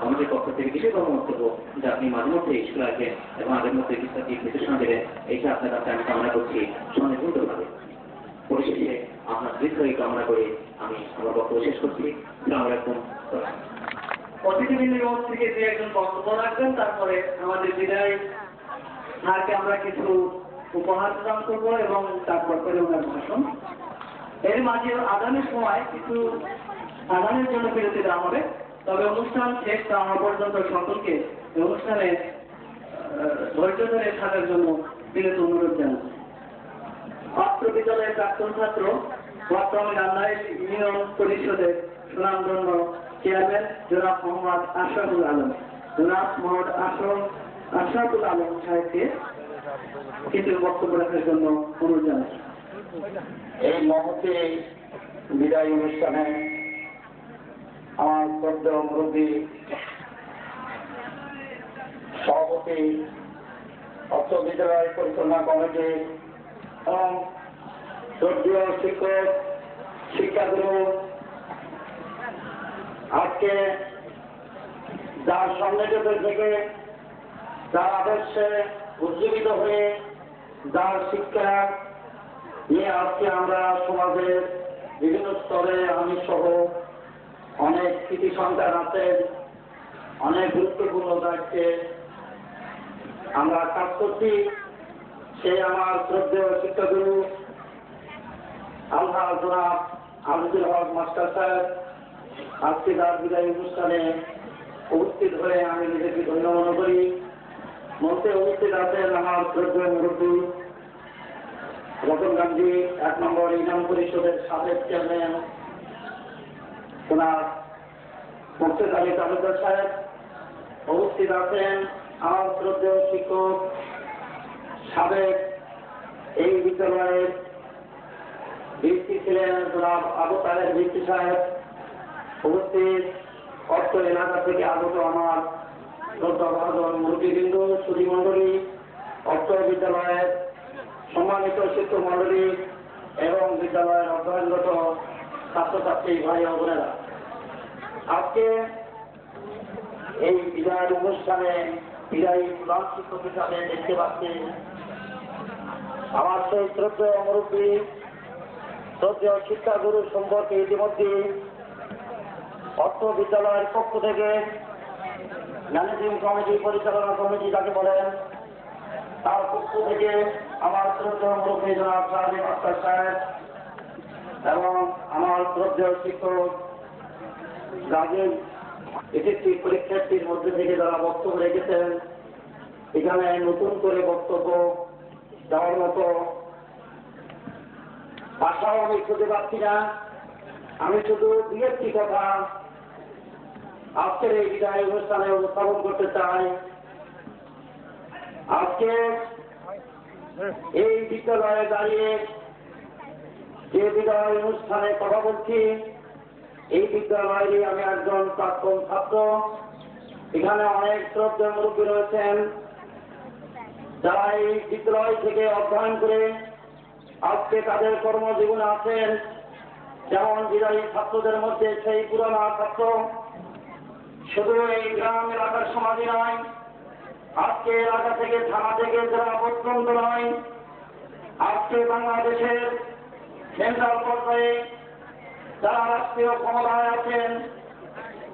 আমাদের পক্ষ থেকে বিশেষ অনুরোধ করবো যে আপনি মাঝে মধ্যে স্কুলে আসবেন এবং আগের মধ্যে কিছু নির্দেশনা দেবেন। এইটা আপনার কাছে আমি কামনা করছি স্বনির্ভরভাবে। পরিশেষে আপনার দীর্ঘই কামনা করে আমি আমার বক্তব্য শেষ করছি। আসসালামু আলাইকুম। অতিথিবৃন্দের মধ্যে থেকে যে একজন বক্তব্য রাখবেন, তারপরে আমাদের বিদায় স্যারকে আমরা কিছু উপহার প্রদান করবো এবং তারপর করে ওনার ভাষণ। এর মাঝে আগামী সময় কিছু আগামীর জন্য বিরতি দেওয়া হবে, তবে অনুষ্ঠান শেষ হওয়া পর্যন্ত সকলকে অনুষ্ঠানে ধৈর্য ধরে থাকার জন্য বিরতি অনুরোধ জানাচ্ছি। অত্র বিদ্যালয়ের প্রাক্তন ছাত্র, বর্তমানে গান্ধারী ইউনিয়ন পরিষদের সুনামধন্য চেয়ারম্যান জনাব মোহাম্মদ আশরাফুল আলম, জনাব মোহাম্মদ আশরাফুল আলম সাহেবকে কিছু বক্তব্য রাখার জন্য অনুরোধ জানাচ্ছি। এই মুহূর্তে বিদায় অনুষ্ঠানে আমার শ্রদ্ধেয় মুরব্বী সভাপতি অত্র বিদ্যালয় পরিচালনা কমিটি এবং শ্রদ্ধেয় শিক্ষক, শিক্ষাগুরু, আজকে যার সন্নিকট থেকে, যার আদর্শে উজ্জীবিত হয়ে, যার শিক্ষা নিয়ে আজকে আমরা সমাজের বিভিন্ন স্তরে আমি সহ অনেক কৃতি সন্তান আছেন, অনেক গুরুত্বপূর্ণ দায়িত্বে আমরা কাজ করছি। সে আমার শ্রদ্ধেয় শিক্ষাগুরু আল্লাহ জনাব আবদুল হক মাস্টার সাহেব আজকে তার বিদায় অনুষ্ঠানে উপস্থিত হয়ে আমি নিজেকে ধন্য মনে করি। মঞ্চে উপস্থিত আছেন আমার শ্রদ্ধেয় মুরব্বী রতন গান্ধী 1 নম্বর ইউনিয়ন পরিষদের সাবেক চেয়ারম্যান ওনার মুর্শেদ আলী তালুকদার সাহেব। উপস্থিত আছেন আমার শ্রদ্ধেয় শিক্ষক, সাবেক এই বিদ্যালয়ের ভিত্তি ছিলেন জনাব আবু তাহের ভিত্তি সাহেব। উপস্থিত অর্থ এলাকা থেকে আগত আমার শ্রদ্ধাভাজন মুরব্বীবৃন্দ, সুধীমণ্ডলী, অর্থ বিদ্যালয়ের সম্মানিত শিক্ষক মণ্ডলী এবং বিদ্যালয়ের অধ্যয়নরত ছাত্রছাত্রী ভাই ও বোনেরা, আজকে এই বিদায় অনুষ্ঠানে বিদায়ী প্রধান শিক্ষক হিসাবে দেখতে পাচ্ছি আমার সেই শ্রদ্ধেয় মুরব্বী, শ্রদ্ধেয় শিক্ষাগুরু সম্পর্কে ইতিমধ্যে অর্থ বিদ্যালয়ের পক্ষ থেকে ম্যানেজিং কমিটি, পরিচালনা কমিটি যাকে বলেন, তার পক্ষ থেকে আমার শ্রদ্ধেয় মুরব্বী জনাব সাহেব আক্তার সাহেব এবং আমার শ্রদ্ধেয় শিক্ষক রাজীব এসএসসি পরীক্ষার্থীর মধ্যে থেকে যারা বক্তব্য রেখেছেন, এখানে নতুন করে বক্তব্য দেওয়ার মতো ভাষাও আমি খুঁজে পাচ্ছি না। আমি শুধু 2-1টি কথা আজকের এই বিদায় অনুষ্ঠানে উপস্থাপন করতে চাই। আজকে এই বিদ্যালয়ে দাঁড়িয়ে যে বিদায় অনুষ্ঠানে কথা বলছি, এই বিদ্যালয়ে আমি একজন প্রাক্তন ছাত্র। এখানে অনেক শ্রদ্ধা মুরব্বী রয়েছেন যারা এই বিদ্যালয় থেকে অধ্যয়ন করে আজকে তাদের কর্মজীবনে আছেন। যেমন বিদায়ী ছাত্রদের মধ্যে সেই পুরানা ছাত্র শুধু এই গ্রাম এলাকার সমাজই নয়, আজকে এলাকা থেকে থানা থেকে যারা পর্যন্ত নয়, আজকে বাংলাদেশের সেন্ট্রাল পর্যায়ে যারা রাষ্ট্রীয় ক্ষমতায় আছেন,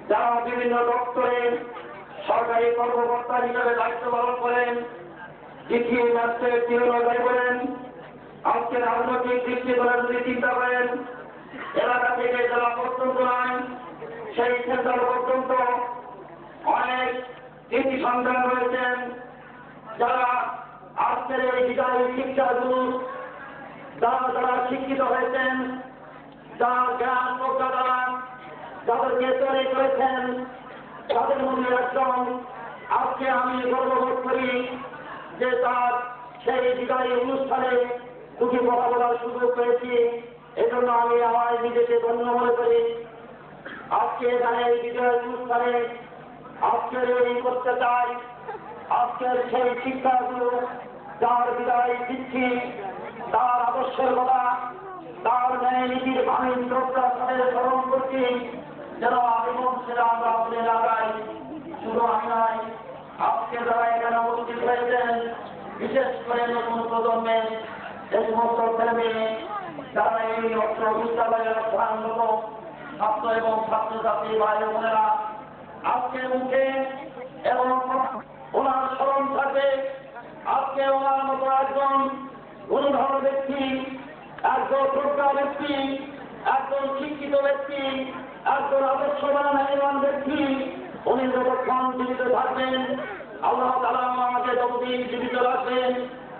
যারা বিভিন্ন দপ্তরে সরকারি কর্মকর্তা হিসেবে দায়িত্ব পালন করেন, চিঠি রাষ্ট্রের চিরনজয় করেন, আজকে রাজনৈতিক দৃষ্টিকোণে যদি চিন্তা করেন, এলাকা থেকে যারা পর্যন্ত নয় সেই সেন্ট্রাল পর্যন্ত অনেক কৃতি সন্তান রয়েছেন যারা আজকের এই বিদায়ী শিক্ষাগুরু, যারা শিক্ষিত হয়েছেন, যার জ্ঞান প্রজ্ঞা দ্বারা যাদেরকে তৈরি করেছেন, তাদের মধ্যে একজন আজকে আমি গর্ববোধ করি যে তার সেই বিদায়ী অনুষ্ঠানে দুটি কথা বলার সুযোগ পেয়েছি। এজন্য আমি আমার নিজেকে ধন্য মনে করি। আজকে এখানে এই বিদায় অনুষ্ঠানে আজকের এই করতে চাই, আজকের সেই শিক্ষাগুলো যার বিদায় দিচ্ছি, তার আদর্শের কথা, তার ন্যায় নীতির বাণী শ্রদ্ধা তাদের স্মরণ করছি যেন সেটা আমরা আপনি লাগাই। শুধু আমি নাই, আজকে যারা এখানে উপস্থিত হয়েছেন, বিশেষ করে নতুন প্রজন্মের এই সমস্ত ছেলেমেয়ে যারা এই অস্ত্র বিদ্যালয়ের অধ্যয়নরত ছাত্র এবং ছাত্রছাত্রী ভাই বোনেরা, আজকের মুখে এবং ওনার স্মরণ থাকবে। আজকে ওনার মতো একজন গুণধর ব্যক্তি, একজন প্রজ্ঞা ব্যক্তি, একজন শিক্ষিত ব্যক্তি, একজন আদর্শবান নির্মাণ ব্যক্তি, উনি যতক্ষণ জীবিত থাকবেন, আল্লাহ তাআলা আমাকে যতদিন জীবিত রাখবেন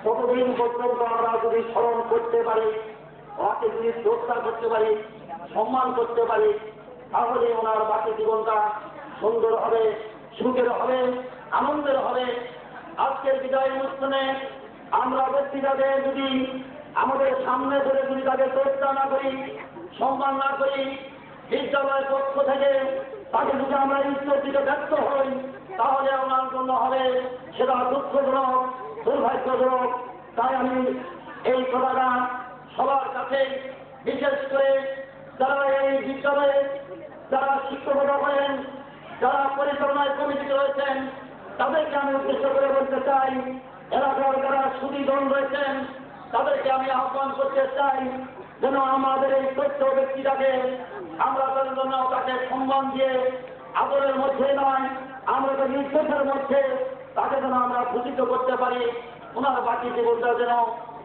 ততদিন পর্যন্ত আমরা যদি স্মরণ করতে পারি, ওনাকে যদি শ্রদ্ধা করতে পারি, সম্মান করতে পারি, তাহলে ওনার বাকি জীবনটা সুন্দর হবে, সুখের হবে, আনন্দের হবে। আজকের বিদায় অনুষ্ঠানে আমরা ব্যক্তিটাকে যদি আমাদের সামনে ধরে যদি তাকে শ্রদ্ধা না করি, সম্মান না করি, বিদ্যালয়ের পক্ষ থেকে তাকে যদি আমরা ঈশ্বর দিতে ব্যর্থ হই, তাহলে আমার জন্য হবে সেটা দুঃখজনক, দুর্ভাগ্যজনক। তাই আমি এই কথাটা সবার কাছে, বিশেষ করে যারা এই বিদ্যালয়ে যারা শিক্ষকতা করেন, যারা পরিচালনায় কমিটিতে রয়েছেন, তাদেরকে আমি উদ্দেশ্য করে বলতে চাই, এলাকার যারা সুদীজন রয়েছেন তাদেরকে আমি আহ্বান করতে চাই যেন আমাদের এই তথ্য ব্যক্তিটাকে আমরা তাদের জন্য তাকে সম্মান দিয়ে আদরের মধ্যে নয়, আমরা তাদের নির্দেশের মধ্যে তাকে যেন আমরা ভূষিত করতে পারি। ওনার বাকি জীবনটা যেন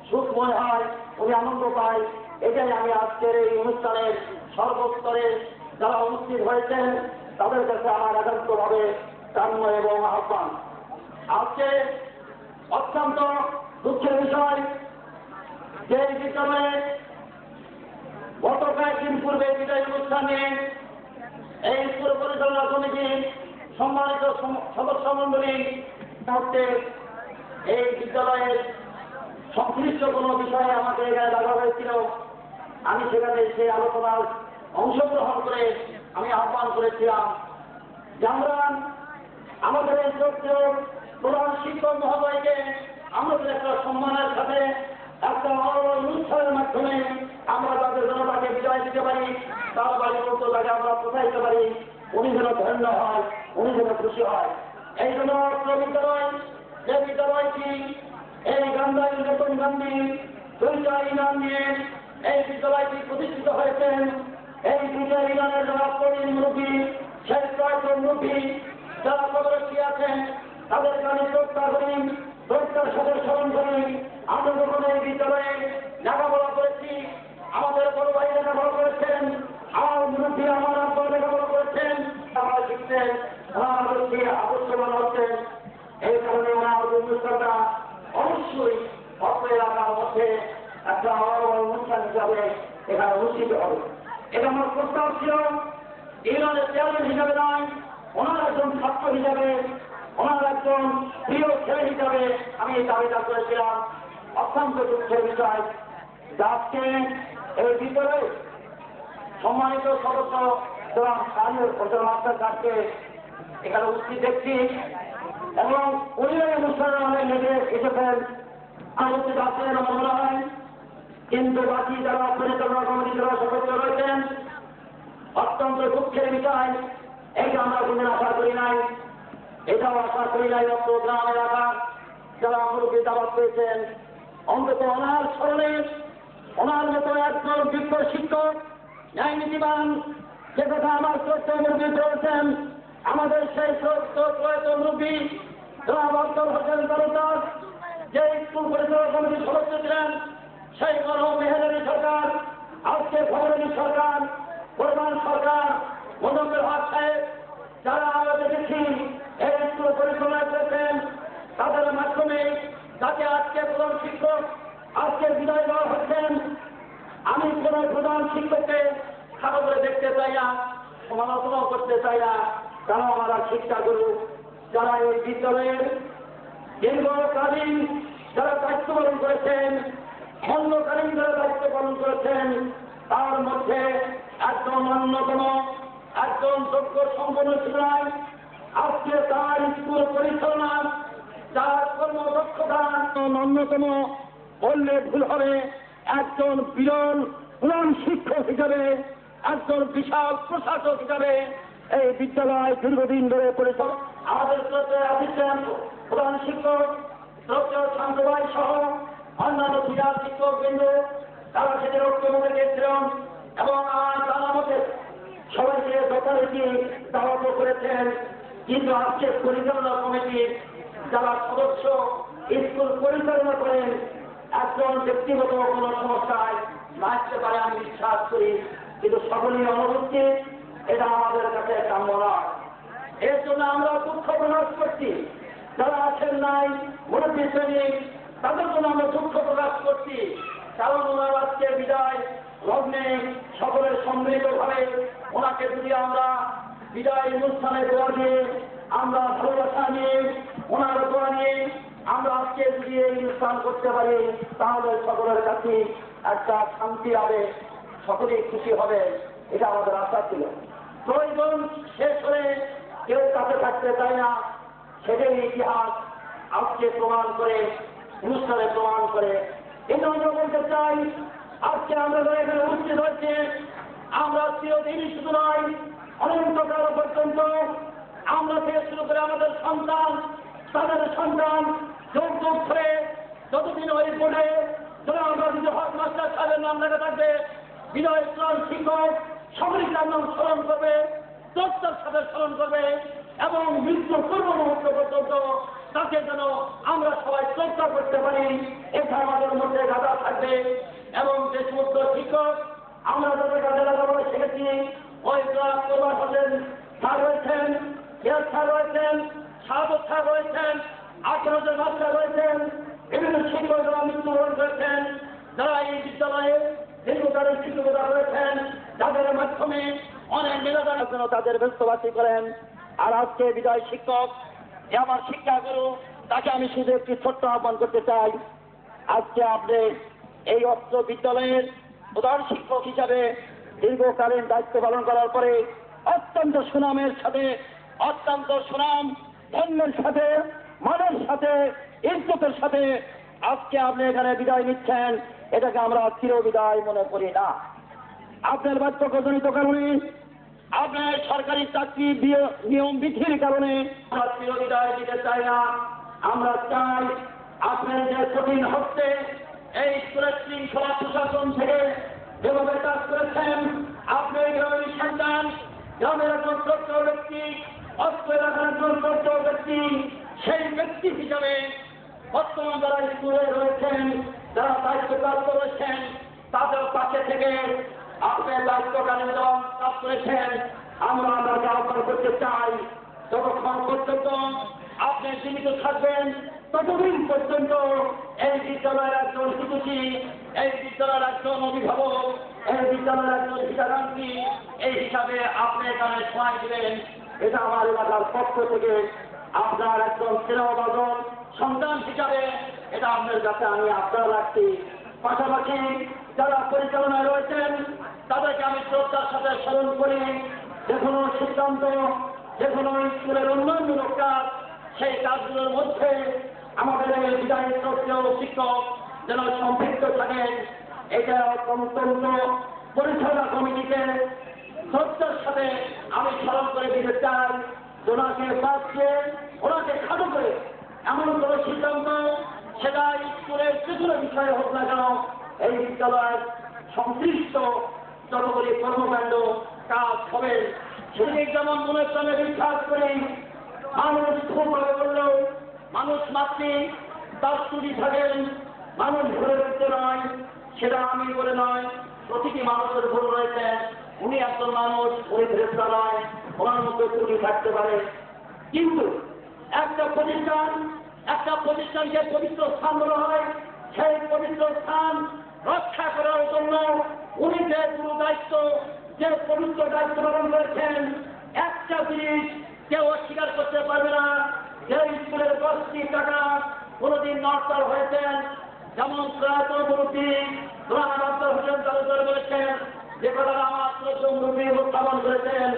সুখময় হয়, উনি আনন্দ পায়। এটাই আমি আজকের এই অনুষ্ঠানের সর্বস্তরে যারা উপস্থিত হয়েছেন তাদের কাছে আমার একান্তভাবে কাম্য এবং আহ্বান। আজকে অত্যন্ত দুঃখের বিষয় যে বিদ্যালয়ে গত কয়েকদিন পূর্বে বিদায় অনুষ্ঠানে এই স্কুল পরিচালনা কমিটির সম্মানিত সদস্য মন্ডলী মুহূর্তে এই বিদ্যালয়ের সংশ্লিষ্ট কোনো বিষয়ে আমাকে এখানে লাগা হয়েছিল। আমি সেখানে সেই আলোচনার অংশগ্রহণ করে আমি আহ্বান করেছিলাম যে আমরা আমাদের এই শ্রদ্ধেয় প্রধান শিক্ষক মহোদয়কে আমাদের একটা সম্মানের সাথে একটা অনুষ্ঠানের মাধ্যমে আমরা তাদের জন্য তাকে বিদায় দিতে পারি, তার বাড়ি পর্যন্ত তাকে আমরা পৌঁছাইতে পারি, উনি যেন ধন্য হয়, উনি যেন খুশি হয়। এই জন্য বিদ্যালয়, যে বিদ্যালয়টি এই গান্ধারী নতুন গান্ধী দুইটা ইনাম নিয়ে এই বিদ্যালয়টি প্রতিষ্ঠিত হয়েছেন, এই দুইটা ইনামের যারা প্রবীণ মুরব্বী, সেই প্রাক্তন মুরব্বী যারা পদরক্ষী আছেন তাদেরকে আমি শ্রদ্ধা করি, শ্রদ্ধার সাথে স্মরণ করি। আমরা যখন এই বিদ্যালয়ে লেখাপড়া করেছি, আমাদের বড় ভাই লেখাপড়া করেছেন, আমার মুরব্বী আমার আব্বা লেখাপড়া করেছেন, আমার শিখছেন, আমার আদর্শবান হচ্ছেন। এই কারণে ওনার অনুষ্ঠানটা অবশ্যই অল্প এলাকার মধ্যে একটা অনুষ্ঠান হিসাবে এখানে অনুষ্ঠিত হবে। এটা আমার প্রস্তাব ছিল ইউনিয়নের চেয়ারম্যান হিসাবে নয়, ওনার একজন ছাত্র হিসাবে, ওনার একজন প্রিয় ছেলে হিসাবে আমি এই দাবিটা করেছিলাম। অত্যন্ত দুঃখের বিষয় যে আজকে এই ভিতরে সম্মানিত সদস্য মাস্টারকে এখানে উপস্থিত দেখছি এবং উনি অনুষ্ঠানে অনেক নেমে এসেছেন আলোচিত আছেন আমার মনে হয়, কিন্তু বাকি যারা পরিচালনা কমিটি যারা সদস্য রয়েছেন অত্যন্ত দুঃখের বিষয়। এইটা আমরা কোনদিন আশা করি নাই, এটাও আশা করি নাই অত গ্রাম এলাকার যারা মুরব্বী দাওয়াত পেয়েছেন অন্তত ওনার স্মরণে ওনার মতো একজন যোগ্য শিক্ষক ন্যায় নীতিবান যে কথা আমার শ্রেষ্ঠ মুরব্বী করেছেন, আমাদের সেই শ্রেষ্ঠ প্রয়াত মুরব্বী জনাব আব্দুল হোসেন তালুকদার যে স্কুল পরিচালনা কমিটির সদস্য ছিলেন, সেই মেহেরানি সরকার, আজকে ফখরুদ্দিন সরকার, প্রধান সরকার, মোজাম্মেল হক সাহেব যারা আমরা দেখেছি এই স্কুল পরিচালনা করেছেন, তাদের মাধ্যমে যাকে আজকে প্রধান শিক্ষক আজকে বিদায় দেওয়া হচ্ছেন। আমি কোন প্রধান শিক্ষককে খারাপ করে দেখতে চাই না, সমালোচনাও করতে চাই না, তারা আমরা শিক্ষাগুরু যারা এই বিদ্যালয়ের দীর্ঘকালীন যারা দায়িত্ব পালন করেছেন, খণ্ডকালীন যারা দায়িত্ব পালন করেছেন, তার মধ্যে একজন অন্যতম একজন যোগ্য সম্পন্ন ছিলেন। আজকে তার স্কুল পরিচালনা যার কর্মদক্ষতা অন্যতম বললে ভুল হবে, একজন বিরল প্রধান শিক্ষক হিসাবে, একজন বিশাল প্রশাসক হিসাবে এই বিদ্যালয় দীর্ঘদিন ধরে পরিচালনা আমাদের আসিছেন প্রধান শিক্ষক ডক্টর শান্ত ভাই সহ অন্যান্য বিরাট শিক্ষক বিন্দু তারা সেদিন ঐক্যমতে গিয়েছিলেন এবং আমার জানা মতে সবাইকে যথারীতি দাওয়াত করেছেন। কিন্তু আজকে পরিচালনা কমিটির যারা সদস্য স্কুল পরিচালনা করেন একজন ব্যক্তিগত কোনো সমস্যায় আসতে পারে আমি বিশ্বাস করি, কিন্তু সকলেই অনুপস্থিত, এটা আমাদের কাছে কাম্য নয়। এর জন্য আমরা দুঃখ প্রকাশ করছি, যারা আছেন নাই মুরব্বী শ্রেণী তাদের জন্য আমরা দুঃখ প্রকাশ করছি, কারণ ওনার আজকে বিদায় লগ্নে সকলের সম্মিলিতভাবে ওনাকে যদি আমরা বিদায় অনুষ্ঠানে দোয়া দিয়ে আমরা ভালোবাসা নিয়ে ওনার দোয়া নিয়ে আমরা আজকে যদি এই অনুষ্ঠান করতে পারি তাহলে সকলের কাছে একটা শান্তি হবে, সকলেই খুশি হবে, এটা আমাদের আশা ছিল। প্রয়োজন শেষ হলে কেউ কাছে থাকতে চায় না, সেটাই ইতিহাস আজকে প্রমাণ করে অনুষ্ঠানে প্রমাণ করে। এটা আমরা বলতে চাই আজকে আমরা এখানে উপস্থিত হচ্ছে আমরা চিরদিনই শুধু নয় অনন্তকাল পর্যন্ত আমরা থেকে শুরু করে আমাদের সন্তান তাদের সন্তান যোগ যোগ ধরে যতদিন ওই বোর্ডে ধরে আমরা যদি হক মাস্টার সাহেবের নাম লেখা থাকবে, বিনয় ইসলাম শিক্ষক সকলেই তার নাম স্মরণ করবে, দপ্তর সাথে স্মরণ করবে এবং মৃত্যু পূর্ব মুহূর্ত পর্যন্ত তাকে যেন আমরা সবাই শ্রদ্ধা করতে পারি, এটা আমাদের মধ্যে গাদা থাকবে। এবং যে সমস্ত শিক্ষক আমরা তাদের কাছে লেখাপড়া শিখেছি, ওই ক্লাস প্রভাস হোসেন স্যার রয়েছেন, ইয়াস স্যার রয়েছেন, সাহাবত স্যার রয়েছেন, 18 জন মাস্টার রয়েছেন, বিভিন্ন শিক্ষক যারা মৃত্যুবরণ করেছেন, যারা এই বিদ্যালয়ে দীর্ঘকালীন শিক্ষকতা রয়েছেন, যাদের মাধ্যমে অনেক মেধাদানের জন্য তাদের ব্যস্তবাসী করেন। আর আজকে বিদায় শিক্ষক আমার শিক্ষাগুরু তাকে আমি শুধু একটি ছোট্ট আহ্বান করতে চাই, আজকে আপনি এই অস্ত্র বিদ্যালয়ের প্রধান শিক্ষক হিসাবে দীর্ঘকালীন দায়িত্ব পালন করার পরে অত্যন্ত সুনামের সাথে অত্যন্ত সুনাম ধন্যের সাথে মানের সাথে ইজ্জতের সাথে আজকে আপনি এখানে বিদায় নিচ্ছেন, এটাকে আমরা চির বিদায় মনে করি না। আপনার বাধ্যজনিত কারণে আপনার সরকারি চাকরি নিয়ম বিধির কারণে আমরা চির বিদায় দিতে চাই না। আমরা চাই আপনার যে কঠিন হচ্ছে এই স্কুলের শৃঙ্খলা সুশাসন থেকে যেভাবে কাজ করেছেন, আপনি গ্রামের সন্তান গ্রামের একজন শ্রেষ্ঠ ব্যক্তি, অস্ত্র এলাকার একজন শ্রেষ্ঠ ব্যক্তি, সেই ব্যক্তি হিসাবে বর্তমান যারা স্কুলে রয়েছেন, যারা দায়িত্বপ্রাপ্ত রয়েছেন, তাদের পাশে থেকে আপনি দায়িত্বকালীন কাজ করেছেন। আমরা আপনাকে আহ্বান করতে চাই, যতক্ষণ পর্যন্ত আপনি জীবিত থাকবেন ততদিন পর্যন্ত এই বিদ্যালয়ের একজন শিক্ষার্থী, এই বিদ্যালয়ের একজন অভিভাবক, এই বিদ্যালয়ের একজন শিক্ষার্থী এই হিসাবে আপনি এখানে সময় দিবেন, এটা আমার এলাকার পক্ষ থেকে আপনার একজন স্নেহভাজন সন্তান হিসাবে এটা আপনার কাছে আমি আবদার রাখছি। পাশাপাশি যারা পরিচালনায় রয়েছেন তাদেরকে আমি শ্রদ্ধার সাথে স্মরণ করি, যে কোনো সিদ্ধান্ত, যে কোনো স্কুলের উন্নয়নমূলক কাজ, সেই কাজগুলোর মধ্যে আমাদের এই বিদায়ী শ্রদ্ধেয় শিক্ষক যেন সম্পৃক্ত থাকেন। এটা অত্যন্ত পরিচালনা কমিটিকে শ্রদ্ধার সাথে আমি স্মরণ করে দিতে চাই। ওনাকে বাঁচিয়ে ওনাকে খাটো করে এমন কোনো সিদ্ধান্ত, সেটা স্কুলের যে কোনো বিষয়ে হোক না কেন, এই বিদ্যালয়ের সংশ্লিষ্ট যতগুলি কর্মকাণ্ড কাজ হবে সেদিকে যেমন মনে প্রাণে বিশ্বাস করি। মানুষ খুব ভালো করলেও মানুষ মাতৃ তার ত্রুটি থাকেন, মানুষ ভুলে উঠতে নয়, সেটা আমি বলে নয়, প্রতিটি মানুষের ভুল রয়েছে। উনি একজন মানুষ, উনি ফেরেশতা নয়, ওনার মধ্যে ত্রুটি থাকতে পারে। কিন্তু একটা প্রতিষ্ঠানকে পবিত্র স্থান বলা হয়, সেই পবিত্র স্থান রক্ষা করার জন্য উনি যে গুরু দায়িত্ব, যে পবিত্র দায়িত্ব পালন করেছেন, একটা জিনিস কেউ অস্বীকার করতে পারবে না, যে স্কুলের 10টি টাকা কোনদিন নড়চড় হয়েছেন। যেমন প্রয়াত মুরব্বী গোলাম আব্দুল হোসেন তালুকদার বলেছেন, যে কথাটা আমার মুরব্বী উপস্থাপন করেছেন,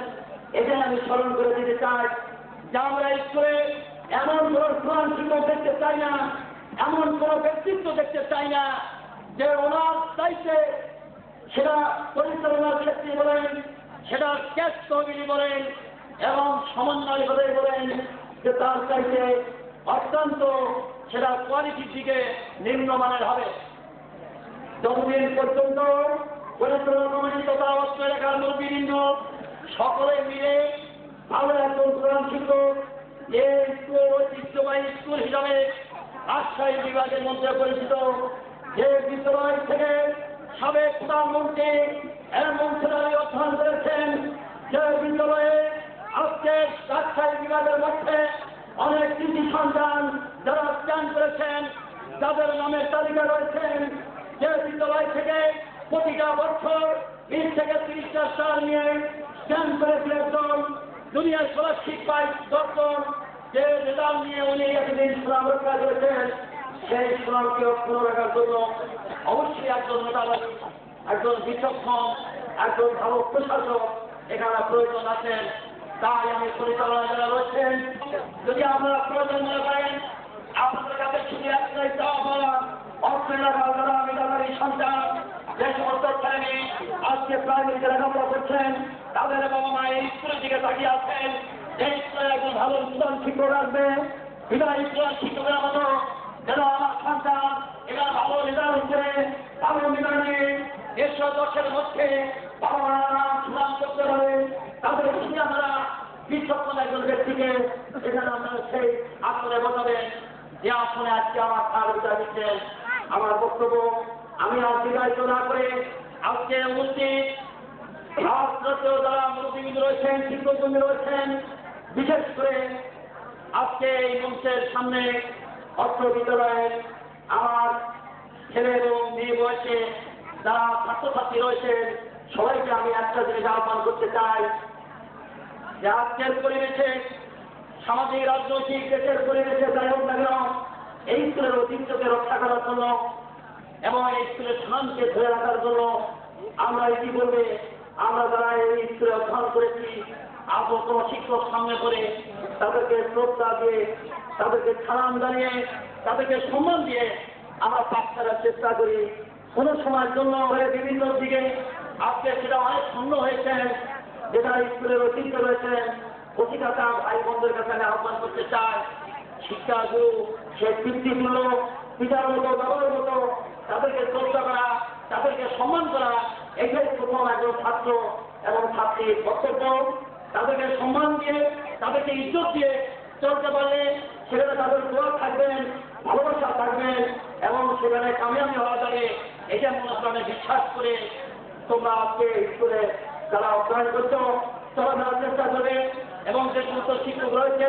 এটা আমি স্মরণ করে দিতে চাই যে আমরা স্কুলে এমন কোন প্রধান শিক্ষক দেখতে চাই না, এমন কোন ব্যক্তিত্ব দেখতে চাই না যে ওনার চাইতে, সেটা পরিচালনার ক্ষেত্রে বলেন, সেটা ক্যাশ তহবিলি বলেন এবং সমন্বয় বলেন, যে তার চাইতে অত্যন্ত সেটা কোয়ালিটির দিকে নিম্নমানের হবে। যতদিন পর্যন্ত পরিচালনা কমিটি তথা অস্ত্র এলাকার মুরব্বীবৃন্দ সকলে মিলে ভালো একজন প্রধান শিক্ষক, যে স্কুল ঐতিহ্যবাহী স্কুল হিসাবে রাজশাহী বিভাগের মধ্যে পরিচিত, যে বিদ্যালয় থেকে সাবেক প্রধানমন্ত্রী এমন ছেলে অধ্যয়ন করেছেন, যে বিদ্যালয়ে আজকে রাজশাহী বিভাগের মধ্যে অনেক কৃষি সন্তান যারা স্ট্যান্ড করেছেন, যাদের নামের তালিকা রয়েছেন, যে বিদ্যালয় থেকে প্রতিটা বছর 20 থেকে 30টা স্টার নিয়ে স্ট্যান্ড করেছিল একজন দুনিয়ার স্কলারশিপ পাই দর্শন, যে রেজাল্ট নিয়ে উনি একদিন সুনাম রক্ষা করেছেন, সেই সুনামকে অক্ষুণ্ণ রাখার জন্য অবশ্যই একজন মেধাবী, একজন বিচক্ষণ, একজন ভালো প্রশাসক এখানে প্রয়োজন আছেন। তাই আমি পরিচালনা যারা রয়েছেন, যদি আপনারা প্রয়োজন মনে করেন, আপনাদের কাছে শুধু একটাই চাওয়া বলা, অস্ট্রেলিয়ার যারা মেধাবী সন্তান, যে সমস্ত ছেলে আজকে প্রাইমারিতে লেখাপড়া করছেন, তাদের বাবা মা এই স্কুলের দিকে তাকিয়ে আছেন, এই স্কুলে একজন ভালো প্রধান শিক্ষক আসবে, বিদায়ী প্রধান শিক্ষকের মতো যেন আমার সন্তান এরা ভালো রেজাল্ট করে ভালো মেধাবী 110-এর মধ্যে বাবা মারা নাম সুনাম করতে পারে, তাদের খুশি আমরা বিচক্ষণ একজন ব্যক্তিকে এখানে আপনারা সেই আসনে বসাবেন, যে আসনে আজকে আমার তার বিদায় দিচ্ছেন। আমার বক্তব্য আমি আর বিদায়িত না করে আজকে উপস্থিত রাষ্ট্রীয় যারা মুরব্বীবৃন্দ রয়েছেন, শিক্ষকবৃন্দ রয়েছেন, বিশেষ করে আজকে এই মঞ্চের সামনে অস্ত্র বিদ্যালয়ের আমার ছেলে এবং মেয়ে বয়সে যারা ছাত্রছাত্রী রয়েছেন, সবাইকে আমি একটা জিনিস আহ্বান করতে চাই, যে আজকের পরিবেশে, সামাজিক রাজনৈতিক দেশের পরিবেশে যাই হোক না কেন, এই স্কুলের ঐতিহ্যকে রক্ষা করার জন্য এবং এই স্কুলের সম্মানকে ধরে রাখার জন্য আমরা ইতিপূর্বে আমরা যারা এই স্কুলে অধ্যয়ন করেছি, আজও কোনো শিক্ষক সামনে করে তাদেরকে শ্রদ্ধা দিয়ে, তাদেরকে সালাম জানিয়ে, তাদেরকে সম্মান দিয়ে আমরা পাঠ করার চেষ্টা করি। কোনো সময়ের জন্য বিভিন্ন দিকে আজকে সেটা অনেক শূন্য হয়েছে, যেটা স্কুলের ঐতিহ্য রয়েছে, প্রতিটা ভাই বোনদের কাছে আমি আহ্বান করতে চাই, শিক্ষাগুরু সে পিতৃতুল্য, পিতার মতো, বাবার মতো তাদেরকে শ্রদ্ধা করা, তাদেরকে সম্মান করা, এটাই প্রথম একজন ছাত্র এবং ছাত্রীর কর্তব্য। তাদেরকে সম্মান দিয়ে, তাদেরকে ইজ্জত দিয়ে চলতে পারলে সেখানে তাদের দোয়া থাকবেন, ভালোবাসা থাকবেন এবং সেখানে কামিয়াবি হওয়া যাবে, এটা মনে প্রাণে বিশ্বাস করে তোমরা আজকে স্কুলে যারা অধ্যয়ন করছো চলাফেরার চেষ্টা করবে এবং যে সমস্ত শিক্ষক রয়েছে